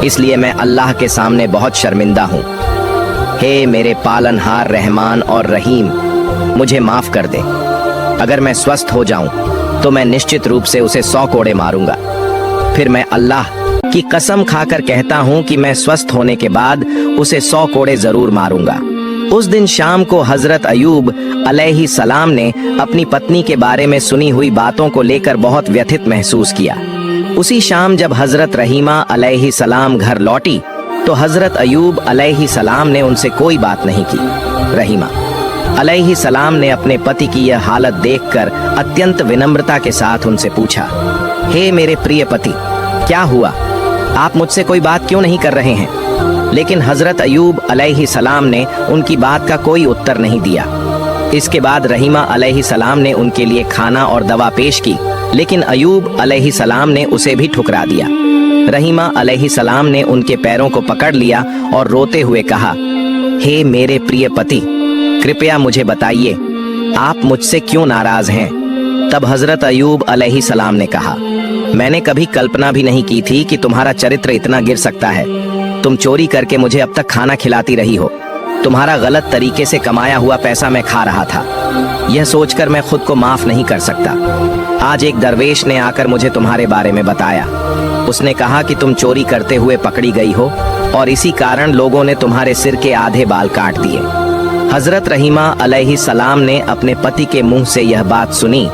इसलिए मैं अल्लाह के सामने बहुत शर्मिंदा हूँ। हे मेरे पालनहार रहमान और रहीम, मुझे माफ कर दे। अगर मैं स्वस्थ हो जाऊं तो मैं निश्चित रूप से उसे 100 कोड़े मारूंगा। फिर मैं अल्लाह की कसम खाकर कहता हूँ कि मैं स्वस्थ होने के बाद उसे 100 कोड़े जरूर मारूंगा। उस दिन शाम को हजरत अयूब अलैहिस्सलाम ने अपनी पत्नी के बारे में सुनी हुई बातों को लेकर बहुत व्यथित महसूस किया। उसी शाम जब हजरत रहीमा अलैहिस्सलाम घर लौटी तो हजरत अयूब अलैहिस्सलाम ने उनसे कोई बात नहीं की। रहीमा अलैहिस्सलाम ने अपने पति की यह हालत देखकर अत्यंत विनम्रता के साथ उनसे पूछा, हे मेरे प्रिय पति, क्या हुआ? आप मुझसे कोई बात क्यों नहीं कर रहे हैं? लेकिन हजरत अयूब अलैहिस्सलाम ने उनकी बात का कोई उत्तर नहीं दिया। इसके बाद रहीमा अलैहिस्सलाम ने उनके लिए खाना और दवा पेश की, लेकिन अयूब अलैहिस्सलाम ने उसे भी ठुकरा दिया। रहीमा अलैहिस्सलाम ने उनके पैरों को पकड़ लिया और रोते हुए कहा, हे मेरे प्रिय पति, कृपया मुझे बताइए, आप मुझसे क्यों नाराज हैं? तब हजरत अयूब अलैहिस्सलाम ने कहा, मैंने कभी कल्पना भी नहीं की थी कि तुम्हारा चरित्र इतना गिर सकता है। तुम चोरी करके मुझे अब तक खाना खिलाती रही हो। तुम्हारा गलत तरीके से कमाया हुआ पैसा मैं खा रहा था। यह सोचकर मैं खुद को माफ नहीं कर सकता। आज एक दरवेश ने आकर मुझे तुम्हारे बारे में बताया। उसने कहा कि तुम चोरी करते हुए पकड़ी गई हो और इसी कारण लोगों ने तुम्हारे सिर के आधे बाल काट दिए। हजरत रहीमा अलैहिस्सलाम ने अपने पति के मुंह से यह बात सुनी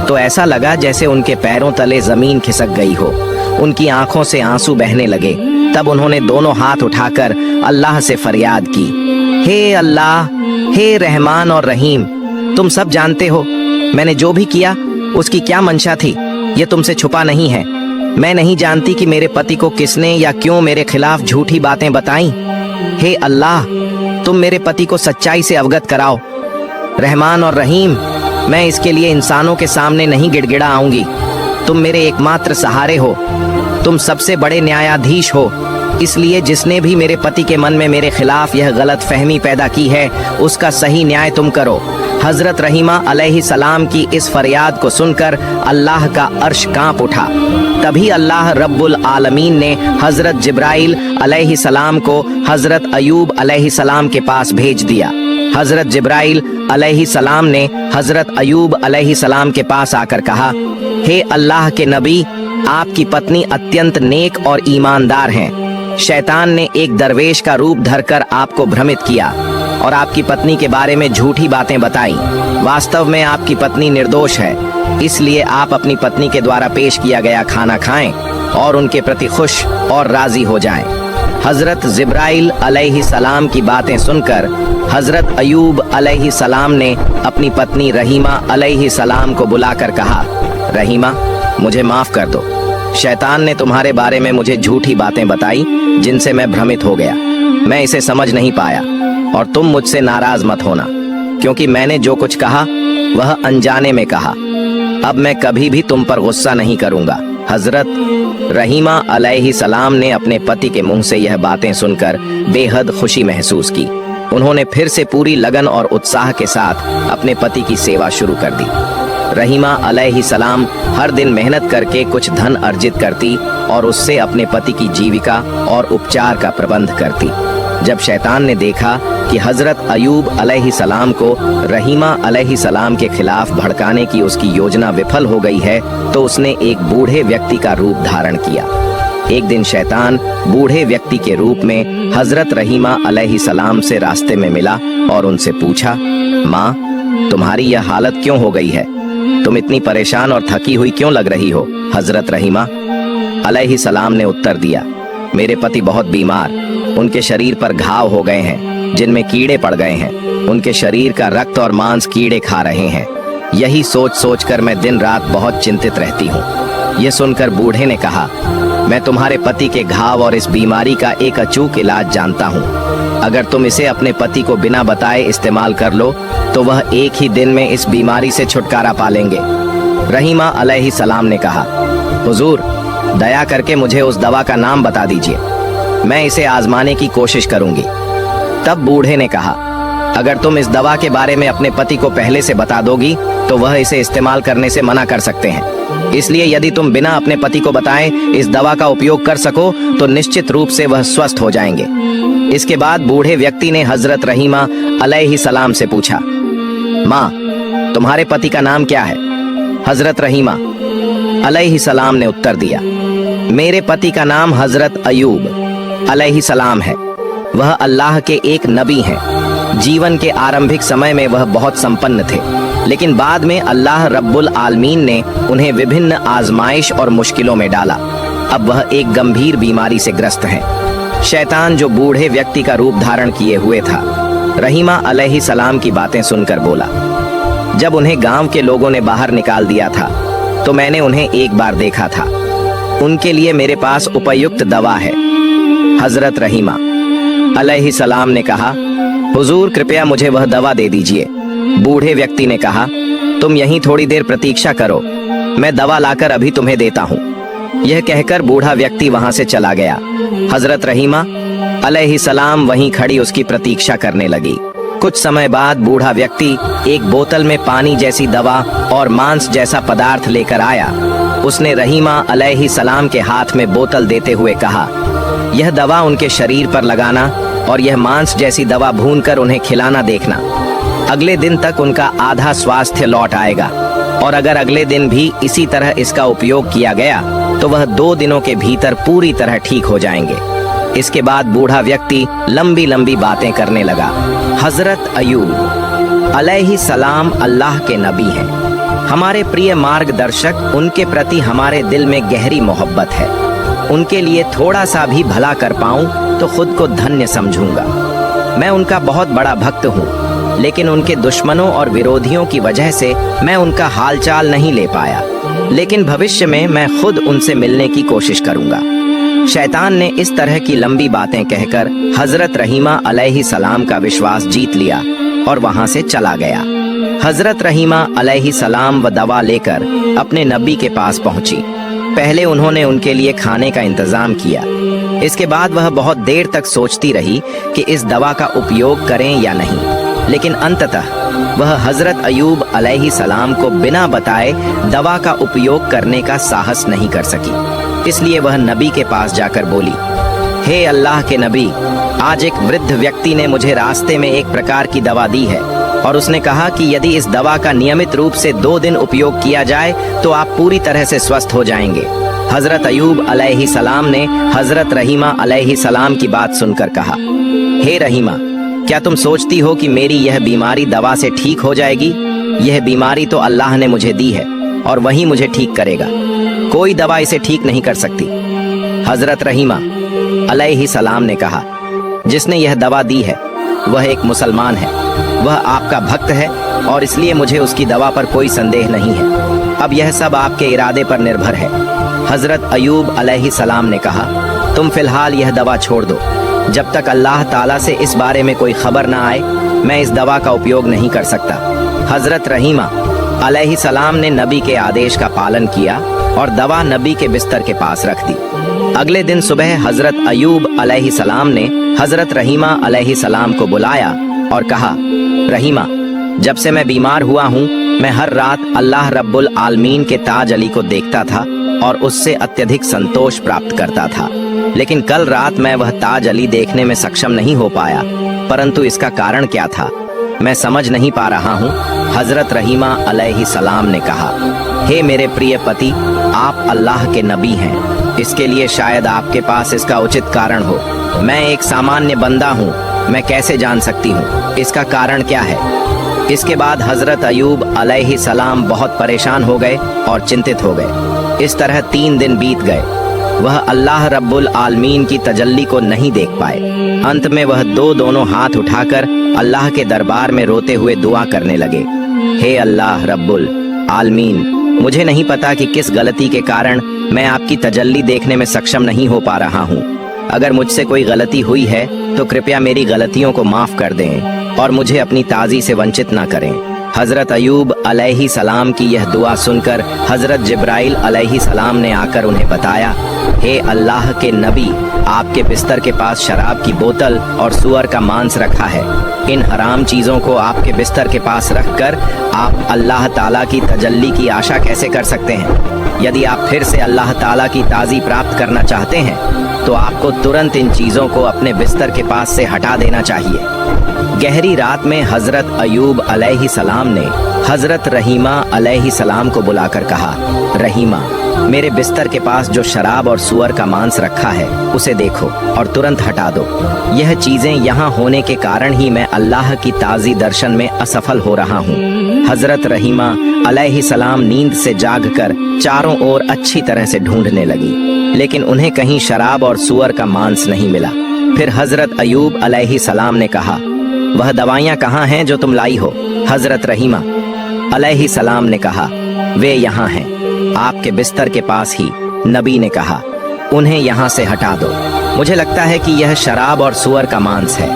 तो ऐसा लगा जैसे उनके पैरों तले जमीन खिसक गई हो। उनकी आंखों से आंसू बहने लगे। तब उन्होंने दोनों हाथ उठाकर अल्लाह से फरियाद की, हे अल्लाह, हे रहमान और रहीम, तुम सब जानते हो मैंने जो भी किया उसकी क्या मंशा थी। ये तुमसे छुपा नहीं है। मैं नहीं जानती कि मेरे पति को किसने या क्यों मेरे खिलाफ झूठी बातें बताई। हे अल्लाह, तुम मेरे पति को सच्चाई से अवगत कराओ। रहमान और रहीम, मैं इसके लिए इंसानों के सामने नहीं गिड़गिड़ा आऊंगी। तुम मेरे एकमात्र सहारे हो। तुम सबसे बड़े न्यायाधीश हो। इसलिए जिसने भी मेरे पति के मन में मेरे खिलाफ यह गलत फहमी पैदा की है उसका सही न्याय तुम करो। हजरत रहीमा अलैहिस्सलाम की इस फरियाद को सुनकर अल्लाह का अर्श कांप उठा। तभी अल्लाह रब्बुल आलमीन ने हजरत जिब्राइल अलैहिस्सलाम को हजरत अयूब अलैहिस्सलाम के पास भेज दिया। हजरत जिब्राइल अलैहिस्सलाम ने हजरत अयूब अलैहिस्सलाम के पास आकर कहा, हे अल्लाह के नबी, आपकी पत्नी अत्यंत नेक और ईमानदार हैं। शैतान ने एक दरवेश का रूप धरकर आपको भ्रमित किया और आपकी पत्नी के बारे में झूठी बातें बताई। वास्तव में आपकी पत्नी निर्दोष है। इसलिए आप अपनी पत्नी के द्वारा पेश किया गया खाना खाएं और उनके प्रति खुश और राजी हो जाएं। हजरत जिब्राइल अलैहिस्सलाम की बातें सुनकर हजरत अयूब अलैहिस्सलाम ने अपनी पत्नी रहीमा अलैहिस्सलाम को बुलाकर कहा, रहीमा, मुझे माफ कर दो। शैतान ने तुम्हारे बारे में मुझे झूठी बातें बताई जिनसे मैं भ्रमित हो गया। मैं इसे समझ नहीं पाया और तुम मुझसे नाराज मत होना, क्योंकि मैंने जो कुछ कहा वह अनजाने में कहा। अब मैं कभी भी तुम पर गुस्सा नहीं करूंगा। हजरत रहीमा अलैहिस्सलाम ने अपने पति के मुंह से यह बातें सुनकर बेहद खुशी महसूस की। उन्होंने फिर से पूरी लगन और उत्साह के साथ अपने पति की सेवा शुरू कर दी। रहीमा अलैहिस्सलाम हर दिन मेहनत करके कुछ धन अर्जित करती और उससे अपने पति की जीविका और उपचार का प्रबंध करती। जब शैतान ने देखा कि हजरत अयूब अलैहिस्सलाम को रहीमा अलैहिस्सलाम के खिलाफ भड़काने की उसकी योजना विफल हो गई है, तो उसने एक बूढ़े व्यक्ति का रूप धारण किया। एक दिन शैतान बूढ़े व्यक्ति के रूप में हजरत रहीमा अलैहिस्सलाम से रास्ते में मिला और उनसे पूछा, माँ, तुम्हारी यह हालत क्यों हो गई है? तुम इतनी परेशान और थकी हुई क्यों लग रही हो? हजरत रहीमा अलैहिस्सलाम ने उत्तर दिया, मेरे पति बहुत बीमार, उनके शरीर पर घाव हो गए हैं जिनमें कीड़े पड़ गए हैं। उनके शरीर का रक्त और मांस कीड़े खा रहे हैं। यही सोच सोच कर मैं दिन रात बहुत चिंतित रहती हूँ। यह सुनकर बूढ़े ने कहा, मैं तुम्हारे पति के घाव और इस बीमारी का एक अचूक इलाज जानता हूँ। अगर तुम इसे अपने पति को बिना बताए इस्तेमाल कर लो तो वह एक ही दिन में इस बीमारी से छुटकारा पा लेंगे। रहीमा अलैहिस्सलाम ने कहा, हुजूर, दया करके मुझे उस दवा का नाम बता दीजिए, मैं इसे आजमाने की कोशिश करूंगी। तब बूढ़े ने कहा, अगर तुम इस दवा के बारे में अपने पति को पहले से बता दोगी तो वह इसे इस्तेमाल करने से मना कर सकते हैं। इसलिए यदि तुम बिना अपने पति को बताए इस दवा का उपयोग कर सको तो निश्चित रूप से वह स्वस्थ हो जाएंगे। इसके बाद बूढ़े व्यक्ति ने हजरत रहीमा अलैहिस्सलाम से पूछा, माँ, तुम्हारे पति का नाम क्या है? हजरत रहीमा अलैहिस्सलाम ने उत्तर दिया, मेरे पति का नाम हजरत अयूब अलैहिस्सलाम है। वह अल्लाह के एक नबी हैं। जीवन के आरंभिक समय में वह बहुत संपन्न थे, लेकिन बाद में अल्लाह रब्बुल आलमीन ने उन्हें विभिन्न आजमाइश और मुश्किलों में डाला। अब वह एक गंभीर बीमारी से ग्रस्त हैं। शैतान, जो बूढ़े व्यक्ति का रूप धारण किए हुए था, रहीमा अलैहिस्सलाम की बातें सुनकर बोला, जब उन्हें गांव के लोगों ने बाहर निकाल दिया था तो मैंने उन्हें एक बार देखा था। उनके लिए मेरे पास उपयुक्त दवा है। हजरत रहीमा अलैहिस्सलाम ने कहा, हुजूर, कृपया मुझे वह दवा दे दीजिए। बूढ़े व्यक्ति ने कहा, तुम यहीं थोड़ी देर प्रतीक्षा करो, मैं दवा लाकर अभी तुम्हें देता हूँ। यह कहकर बूढ़ा व्यक्ति वहां से चला गया। हजरत रहीमा अलैहिस्सलाम वहीं खड़ी उसकी प्रतीक्षा करने लगी। कुछ समय बाद बूढ़ा व्यक्ति एक बोतल में पानी जैसी दवा और मांस जैसा पदार्थ लेकर आया। उसने रहीमा अलैहिस्सलाम के हाथ में बोतल देते हुए कहा, यह दवा उनके शरीर पर लगाना और यह मांस जैसी दवा भूनकर उन्हें खिलाना देखना। अगले दिन तक उनका आधा स्वास्थ्य लौट आएगा और अगर अगले दिन भी इसी तरह इसका उपयोग किया गया तो वह 2 दिनों के भीतर पूरी तरह ठीक हो जाएंगे। इसके बाद बूढ़ा व्यक्ति लंबी लंबी बातें करने लगा। हजरत अयूब अलैहिस्सलाम अल्लाह के नबी हैं। हमारे प्रिय मार्गदर्शक, उनके प्रति हमारे दिल में गहरी मोहब्बत है। उनके लिए थोड़ा सा भी भला कर पाऊं तो खुद को धन्य समझूंगा। मैं उनका बहुत बड़ा भक्त हूँ, लेकिन उनके दुश्मनों और विरोधियों की वजह से मैं उनका हालचाल नहीं ले पाया, लेकिन भविष्य में मैं खुद उनसे मिलने की कोशिश करूंगा। शैतान ने इस तरह की लंबी बातें कहकर हजरत रहीमा अलैहिस्सलाम का विश्वास जीत लिया और वहां से चला गया। हजरत रहीमा अलैहिस्सलाम व दवा लेकर अपने नबी के पास पहुंची। पहले उन्होंने उनके लिए खाने का इंतजाम किया। इसके बाद वह बहुत देर तक सोचती रही कि इस दवा का उपयोग करें या नहीं, लेकिन अंततः वह हजरत अयूब अलैहिस्सलाम को बिना बताए दवा का उपयोग करने का साहस नहीं कर सकी। इसलिए वह नबी के पास जाकर बोली, हे अल्लाह के नबी, आज एक वृद्ध व्यक्ति ने मुझे रास्ते में एक प्रकार की दवा दी है और उसने कहा कि यदि इस दवा का नियमित रूप से 2 दिन उपयोग किया जाए तो आप पूरी तरह से स्वस्थ हो जाएंगे। हजरत अयूब अलैहिस्सलाम ने हजरत रहीमा अलैहिस्सलाम की बात सुनकर कहा, हे रहीमा, क्या तुम सोचती हो कि मेरी यह बीमारी दवा से ठीक हो जाएगी? यह बीमारी तो अल्लाह ने मुझे दी है और वही मुझे ठीक करेगा। कोई दवा इसे ठीक नहीं कर सकती। हजरत रहीमा अलैहिस्सलाम ने कहा, जिसने यह दवा दी है वह एक मुसलमान है, वह आपका भक्त है और इसलिए मुझे उसकी दवा पर कोई संदेह नहीं है। अब यह सब आपके इरादे पर निर्भर है। हजरत अयूब अलैहिस्सलाम ने कहा, तुम फिलहाल यह दवा छोड़ दो। जब तक अल्लाह ताला से इस बारे में कोई खबर ना आए मैं इस दवा का उपयोग नहीं कर सकता। हजरत रहीमा अलैहिस्सलाम ने नबी के आदेश का पालन किया और दवा नबी के बिस्तर के पास रख दी। अगले दिन सुबह हजरत अयूब अलैहिस्सलाम ने हजरत रहीमा अलैहिस्सलाम को बुलाया और कहा, रहीमा, जब से मैं बीमार हुआ हूँ मैं हर रात अल्लाह रब्बुल आलमीन के ताज अली को देखता था और उससे अत्यधिक संतोष प्राप्त करता था, लेकिन कल रात मैं वह ताज अली देखने में सक्षम नहीं हो पाया, परंतु इसका कारण क्या था मैं समझ नहीं पा रहा हूँ। हजरत रहीमा अलैहिस्सलाम ने कहा, हे मेरे प्रिय पति, आप अल्लाह के नबी हैं, इसके लिए शायद आपके पास इसका उचित कारण हो। मैं एक सामान्य बंदा हूँ, मैं कैसे जान सकती हूँ इसका कारण क्या है। इसके बाद हजरत अयूब अलैहिस्सलाम बहुत परेशान हो गए और चिंतित हो गए। इस तरह 3 दिन बीत गए, वह अल्लाह रब्बुल आलमीन की तजल्ली को नहीं देख पाए। अंत में वह दोनों हाथ उठाकर अल्लाह के दरबार में रोते हुए दुआ करने लगे, हे अल्लाह रब्बुल आलमीन, मुझे नहीं पता कि किस गलती के कारण मैं आपकी तजल्ली देखने में सक्षम नहीं हो पा रहा हूँ। अगर मुझसे कोई गलती हुई है तो कृपया मेरी गलतियों को माफ कर दें और मुझे अपनी ताज़ी से वंचित ना करें। हजरत अयूब अलैहिस्सलाम की यह दुआ सुनकर हजरत जिब्राइल अलैहिस्सलाम ने आकर उन्हें बताया, हे अल्लाह के नबी, आपके बिस्तर के पास शराब की बोतल और सुअर का मांस रखा है। इन हराम चीज़ों को आपके बिस्तर के पास रखकर आप अल्लाह ताला की तजल्ली की आशा कैसे कर सकते हैं। यदि आप फिर से अल्लाह ताला की ताज़ी प्राप्त करना चाहते हैं तो आपको तुरंत इन चीज़ों को अपने बिस्तर के पास से हटा देना चाहिए। गहरी रात में हजरत अयूब अलैहिस्सलाम ने हजरत रहीमा अलैहिस्सलाम को बुलाकर कहा, रहीमा, मेरे बिस्तर के पास जो शराब और सुअर का मांस रखा है उसे देखो और तुरंत हटा दो। यह चीजें यहाँ होने के कारण ही मैं अल्लाह की ताज़ी दर्शन में असफल हो रहा हूँ। हजरत रहीमा अलैहिस्सलाम नींद से जागकर चारों ओर अच्छी तरह से ढूंढने लगी, लेकिन उन्हें कहीं शराब और सुअर का मांस नहीं मिला। फिर हजरत अयूब अलैहिस्सलाम ने कहा, वह दवाइयाँ कहाँ हैं जो तुम लाई हो। हजरत रहीमा अलैहिस्सलाम ने कहा, वे यहाँ हैं, आपके बिस्तर के पास ही। नबी ने कहा, उन्हें यहाँ से हटा दो, मुझे लगता है कि यह शराब और सुअर का मांस है।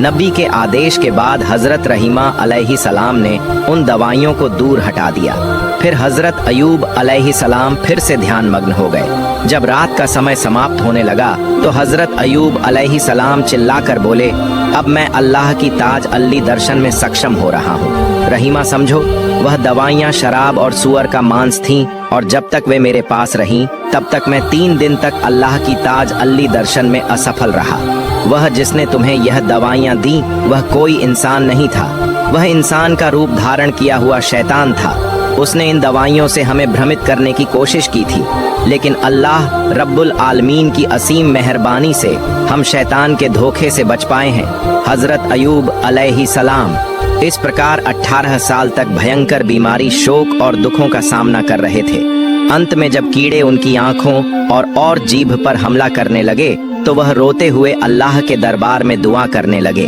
नबी के आदेश के बाद हजरत रहीमा अलैहिस्सलाम ने उन दवाइयों को दूर हटा दिया। फिर हजरत अयूब अलैहिस्सलाम फिर से ध्यान मग्न हो गए। जब रात का समय समाप्त होने लगा तो हजरत अयूब अलैहिस्सलाम चिल्लाकर बोले, अब मैं अल्लाह की ताज अल्ली दर्शन में सक्षम हो रहा हूँ। रहीमा, समझो, वह दवाइयाँ शराब और सुअर का मांस थीं और जब तक वे मेरे पास रहीं तब तक मैं 3 दिन तक अल्लाह की ताज अल्ली दर्शन में असफल रहा। वह जिसने तुम्हें यह दवाइयाँ दी वह कोई इंसान नहीं था, वह इंसान का रूप धारण किया हुआ शैतान था। उसने इन दवाइयों से हमें भ्रमित करने की कोशिश की थी, लेकिन अल्लाह रब्बुल आलमीन की असीम मेहरबानी से हम शैतान के धोखे से बच पाए हैं। हजरत अयूब अलैहिस्सलाम इस प्रकार 18 साल तक भयंकर बीमारी, शोक और दुखों का सामना कर रहे थे। अंत में जब कीड़े उनकी आंखों और जीभ पर हमला करने लगे तो वह रोते हुए अल्लाह के दरबार में दुआ करने लगे,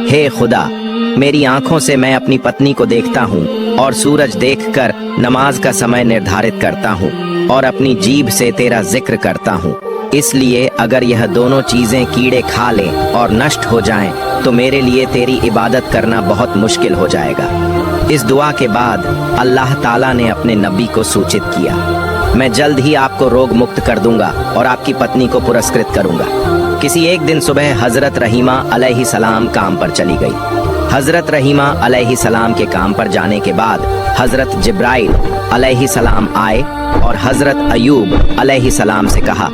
हे खुदा, मेरी आंखों से मैं अपनी पत्नी को देखता हूँ और सूरज देखकर नमाज का समय निर्धारित करता हूँ और अपनी जीभ से तेरा जिक्र करता हूँ। इसलिए अगर यह दोनों चीजें कीड़े खा लें और नष्ट हो जाएं, तो मेरे लिए तेरी इबादत करना बहुत मुश्किल हो जाएगा। इस दुआ के बाद अल्लाह ताला ने अपने नबी को सूचित किया, मैं जल्द ही आपको रोग मुक्त कर दूंगा और आपकी पत्नी को पुरस्कृत करूंगा। किसी एक दिन सुबह हजरत रहीमा अलैहिस्सलाम काम पर चली गई। हजरत रहीमा अलैहिस्सलाम के काम पर जाने के बाद हजरत जिब्राइल अलैहिस्सलाम आए और हजरत अयूब अलैहिस्सलाम से कहा,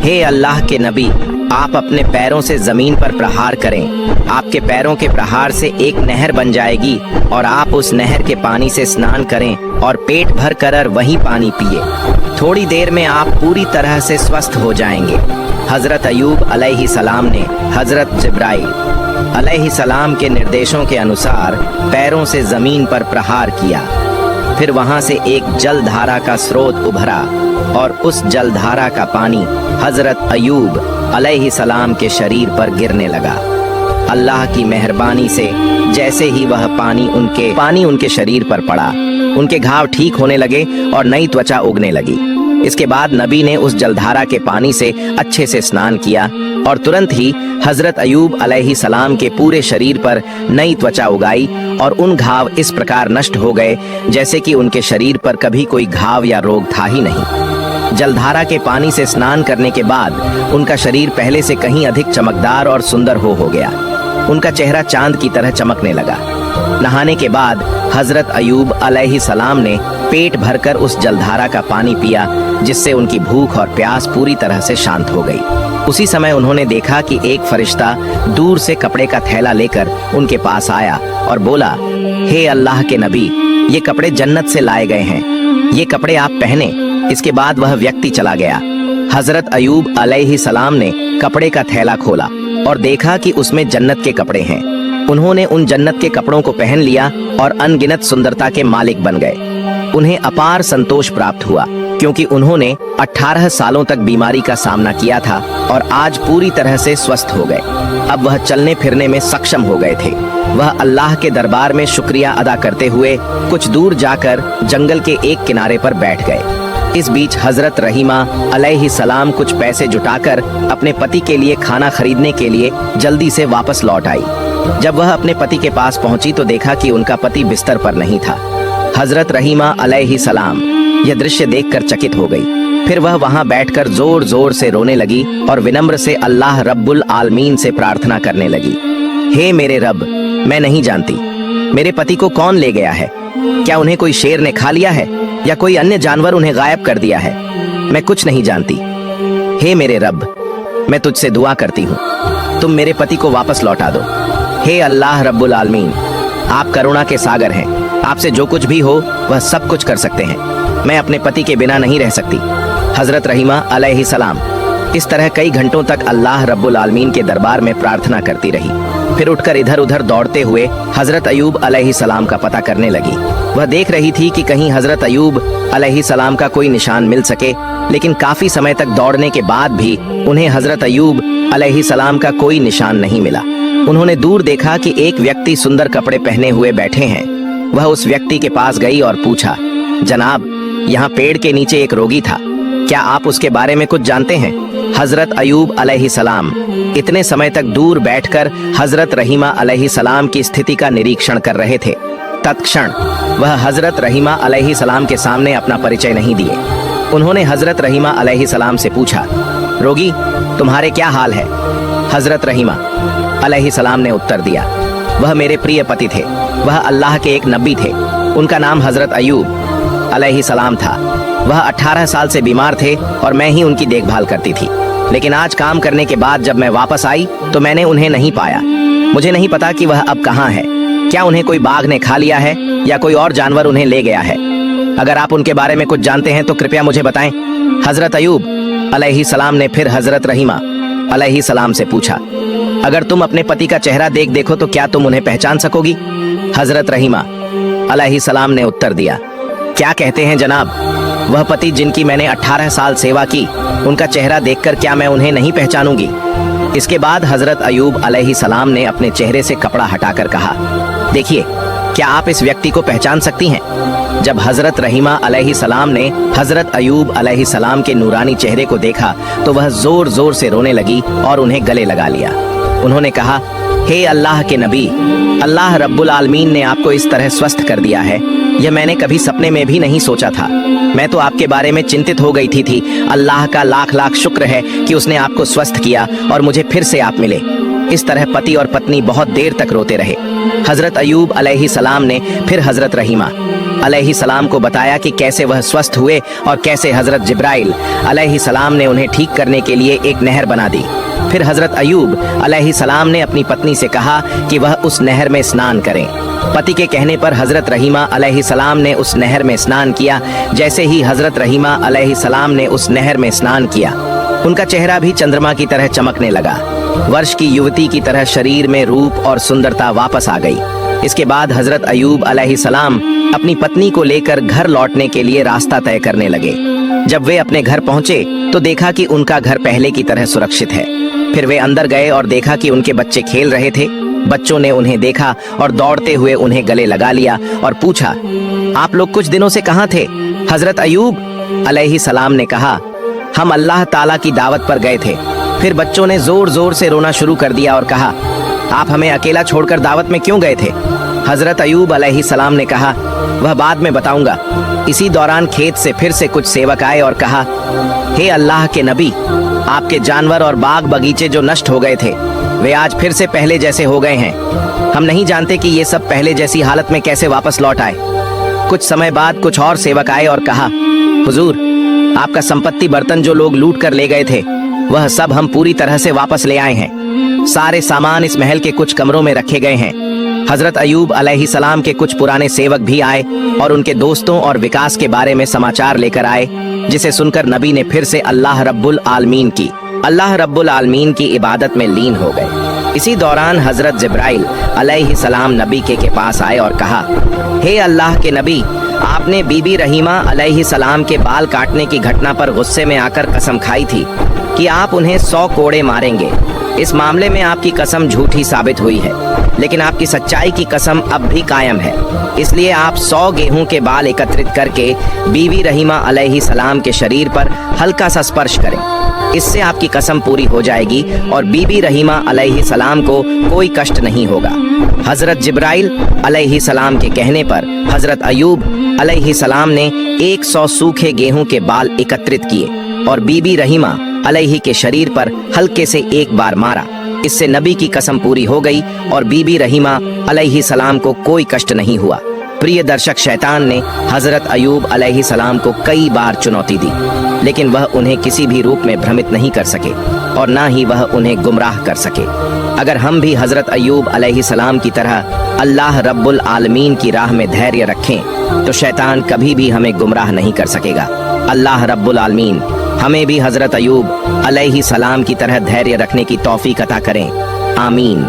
हे अल्लाह के नबी, आप अपने पैरों से जमीन पर प्रहार करें। आपके पैरों के प्रहार से एक नहर बन जाएगी और आप उस नहर के पानी से स्नान करें और पेट भर कर वही पानी पिए। थोड़ी देर में आप पूरी तरह से स्वस्थ हो जाएंगे। हजरत अयूब अलैहिस्सलाम ने हजरत जिब्राइल अलैहिस्सलाम के निर्देशों के अनुसार पैरों से जमीन पर प्रहार किया। फिर वहां से एक जलधारा का स्रोत उभरा और उस जलधारा का पानी हजरत अयूब अलैहिस्सलाम के शरीर पर गिरने लगा। अल्लाह की मेहरबानी से जैसे ही वह पानी उनके शरीर पर पड़ा, उनके घाव ठीक होने लगे और नई त्वचा उगने लगी। इसके बाद नबी ने उस जलधारा के पानी से अच्छे से स्नान किया और तुरंत ही हजरत अयूब अलैहि सलाम के पूरे शरीर पर नई त्वचा उगाई और उन घाव इस प्रकार नष्ट हो गए जैसे कि उनके शरीर पर कभी कोई घाव या रोग था ही नहीं। जलधारा के पानी से स्नान करने के बाद उनका शरीर पहले से कहीं अधिक चमकदार और सुंदर हो गया। उनका चेहरा चांद की तरह चमकने लगा। नहाने के बाद हजरत अयूब अलैहि सलाम ने पेट भरकर उस जलधारा का पानी पिया, जिससे उनकी भूख और प्यास पूरी तरह से शांत हो गई। उसी समय उन्होंने देखा कि एक फरिश्ता दूर से कपड़े का थैला लेकर उनके पास आया और बोला, हे अल्लाह के नबी, ये कपड़े जन्नत से लाए गए हैं, ये कपड़े आप पहने। इसके बाद वह व्यक्ति चला गया। हजरत अयूब अलैहि सलाम ने कपड़े का थैला खोला और देखा कि उसमें जन्नत के कपड़े हैं। उन्होंने उन जन्नत के कपड़ों को पहन लिया और अनगिनत सुंदरता के मालिक बन गए। उन्हें अपार संतोष प्राप्त हुआ, क्योंकि उन्होंने 18 सालों तक बीमारी का सामना किया था और आज पूरी तरह से स्वस्थ हो गए। अब वह चलने फिरने में सक्षम हो गए थे। वह अल्लाह के दरबार में शुक्रिया अदा करते हुए कुछ दूर जाकर जंगल के एक किनारे पर बैठ गए। इस बीच हजरत रहीमा अलैहि सलाम कुछ पैसे जुटाकर अपने पति के लिए खाना खरीदने के लिए जल्दी से वापस लौट आई। जब वह अपने पति के पास पहुंची तो देखा कि उनका पति बिस्तर पर नहीं था। हजरत रहीमा अलैहि सलाम यह दृश्य देखकर चकित हो गई। फिर वह वहां बैठकर जोर जोर से रोने लगी और विनम्र से अल्लाह रब्बुल आलमीन से प्रार्थना करने लगी, हे मेरे रब, मैं नहीं जानती मेरे पति को कौन ले गया है। क्या उन्हें कोई शेर ने खा लिया है या कोई अन्य जानवर उन्हें गायब कर दिया है? मैं कुछ नहीं जानती। हे मेरे रब, मैं तुझसे दुआ करती हूँ, तुम मेरे पति को वापस लौटा दो। हे अल्लाह रब्बुल आलमीन, आप करुणा के सागर हैं, आपसे जो कुछ भी हो वह सब कुछ कर सकते हैं। मैं अपने पति के बिना नहीं रह सकती। हजरत रहीमा अलैहि सलाम इस तरह कई घंटों तक अल्लाह रब्बुल आलमीन के दरबार में प्रार्थना करती रही। फिर उठकर इधर उधर दौड़ते हुए हजरत अयूब अलैहि सलाम का पता करने लगी। वह देख रही थी कि कहीं हजरत अयूब अलैहि सलाम का कोई निशान मिल सके, लेकिन काफी समय तक दौड़ने के बाद भी उन्हें हजरत अयूब अलैहि सलाम का कोई निशान नहीं मिला। उन्होंने दूर देखा कि एक व्यक्ति सुंदर कपड़े पहने हुए बैठे हैं। वह उस व्यक्ति के पास गई और पूछा, जनाब, यहाँ पेड़ के नीचे एक रोगी था, क्या आप उसके बारे में कुछ जानते हैं? हजरत अयूब अलैहि सलाम इतने समय तक दूर बैठकर हजरत रहीमा अलैहि सलाम की स्थिति का निरीक्षण कर रहे थे। तत्क्षण वह हजरत रहीमा अलैहि सलाम के सामने अपना परिचय नहीं दिए। उन्होंने हजरत रहीमा अलैहि सलाम से पूछा, रोगी, तुम्हारे क्या हाल है? हजरत रहीमा अलैहि सलाम ने उत्तर दिया, वह मेरे प्रिय पति थे, वह अल्लाह के एक नबी थे। उनका नाम हजरत अयूब अलैहि सलाम था। वह 18 साल से बीमार थे और मैं ही उनकी देखभाल करती थी। लेकिन आज काम करने के बाद जब मैं वापस आई तो मैंने उन्हें नहीं पाया। मुझे नहीं पता कि वह अब कहाँ है। क्या उन्हें कोई बाघ ने खा लिया है या कोई और जानवर उन्हें ले गया है? अगर आप उनके बारे में कुछ जानते हैं तो कृपया मुझे बताएं। हजरत अयूब अलैहि सलाम ने फिर हजरत रहीमा अलैहि सलाम से पूछा, अगर तुम अपने पति का चेहरा देखो तो क्या तुम उन्हें पहचान सकोगी? हजरत रहीमा अलैहि सलाम ने उत्तर दिया, क्या कहते हैं जनाब, वह पति जिनकी मैंने 18 साल सेवा की, उनका चेहरा देखकर क्या मैं उन्हें नहीं पहचानूंगी? इसके बाद हजरत अयूब अलैहि सलाम ने अपने चेहरे से कपड़ा हटाकर कहा, देखिए, क्या आप इस व्यक्ति को पहचान सकती हैं? जब हजरत रहीमा अलैहि सलाम ने हजरत अयूब अलैहि सलाम के नूरानी चेहरे को देखा तो वह जोर जोर से रोने लगी और उन्हें गले लगा लिया। उन्होंने कहा, हे अल्लाह के नबी, अल्लाह रब्बुल आलमीन ने आपको इस तरह स्वस्थ कर दिया है, यह मैंने कभी सपने में भी नहीं सोचा था। मैं तो आपके बारे में चिंतित हो गई थी। अल्लाह का लाख लाख शुक्र है कि उसने आपको स्वस्थ किया और मुझे फिर से आप मिले। इस तरह पति और पत्नी बहुत देर तक रोते रहे। हजरत अयूब अलैहि सलाम ने फिर हजरत रहीमा अलैहि सलाम को बताया कि कैसे वह स्वस्थ हुए और कैसे हजरत जिब्राइल अलैहि सलाम ने उन्हें ठीक करने के लिए एक नहर बना दी। फिर हजरत अयूब अलैहि सलाम ने अपनी पत्नी से कहा कि वह उस नहर में स्नान करें। पति के कहने पर हजरत रहीमा अलैहि सलाम ने उस नहर में स्नान किया। जैसे ही हजरत रहीमा अलैहि सलाम ने उस नहर में स्नान किया, उनका चेहरा भी चंद्रमा की तरह चमकने लगा। वर्ष की युवती की तरह शरीर में रूप और सुंदरता वापस आ गई। इसके बाद हजरत अयूब अलैहि सलाम अपनी पत्नी को लेकर घर लौटने के लिए रास्ता तय करने लगे। जब वे अपने घर पहुंचे तो देखा कि उनका घर पहले की तरह सुरक्षित है। फिर वे अंदर गए और देखा कि उनके बच्चे खेल रहे थे। बच्चों ने उन्हें देखा और दौड़ते हुए उन्हें गले लगा लिया और पूछा, आप लोग कुछ दिनों से कहाँ थे? हजरत अयूब अलैहि सलाम ने कहा, हम अल्लाह ताला की दावत पर गए थे, फिर फिर बच्चों ने जोर जोर से रोना शुरू कर दिया और कहा, आप हमें अकेला छोड़कर दावत में क्यों गए थे? हजरत अयूब अलैहिस्सलाम ने कहा, वह बाद में बताऊंगा। इसी दौरान खेत से फिर से कुछ सेवक आए और कहा, हे अल्लाह के नबी, आपके जानवर और बाग बगीचे जो नष्ट हो गए थे वे आज फिर से पहले जैसे हो गए हैं। हम नहीं जानते कि ये सब पहले जैसी हालत में कैसे वापस लौट आए। कुछ समय बाद कुछ और सेवक आए और कहा, हुजूर, आपका संपत्ति बर्तन जो लोग लूट कर ले गए थे वह सब हम पूरी तरह से वापस ले आए हैं। सारे सामान इस महल के कुछ कमरों में रखे गए हैं। हजरत अयूब अलैहिस्सलाम के कुछ पुराने सेवक भी आए और उनके दोस्तों और विकास के बारे में समाचार लेकर आए, जिसे सुनकर नबी ने फिर से अल्लाह रब्बुल आलमीन की इबादत में लीन हो गए। इसी दौरान हजरत जिब्राइल अलैहिस्सलाम नबी के पास आए और कहा, हे अल्लाह के नबी, आपने बीबी रहीमा अलैहिस्सलाम के बाल काटने की घटना पर गुस्से में आकर कसम खाई थी कि आप उन्हें 100 कोड़े मारेंगे। इस मामले में आपकी कसम झूठी साबित हुई है, लेकिन आपकी सच्चाई की कसम अब भी कायम है। इसलिए आप 100 गेहूं के बाल एकत्रित करके बीबी रहीमा अलैहिस्सलाम के शरीर पर हल्का सा स्पर्श करें। इससे आपकी कसम पूरी हो जाएगी और बीबी रहीमा अलैहिस्सलाम को कोई कष्ट नहीं होगा। हजरत जिब्राइल अलैहिस्सलाम के कहने पर हजरत अयूब अलैहिस्सलाम ने 100 सूखे गेहूं के बाल एकत्रित किए और बीबी रहीमा अलैहि के शरीर पर हल्के से एक बार मारा। इससे नबी की कसम पूरी हो गई और बीबी रहीमा अलैहिस्सलाम को कोई कष्ट नहीं हुआ। प्रिय दर्शक, शैतान ने हजरत अयूब अलैहिस्सलाम को कई बार चुनौती दी, लेकिन वह उन्हें किसी भी रूप में भ्रमित नहीं कर सके और ना ही वह उन्हें गुमराह कर सके। अगर हम भी हजरत अयूब अलैहिस्सलाम की तरह अल्लाह रब्बुल आलमीन की राह में धैर्य रखें तो शैतान कभी भी हमें गुमराह नहीं कर सकेगा। अल्लाह रब्बुल आलमीन हमें भी हजरत अयूब अलैहिस्सलाम की तरह धैर्य रखने की तौफीक अता करें। आमीन।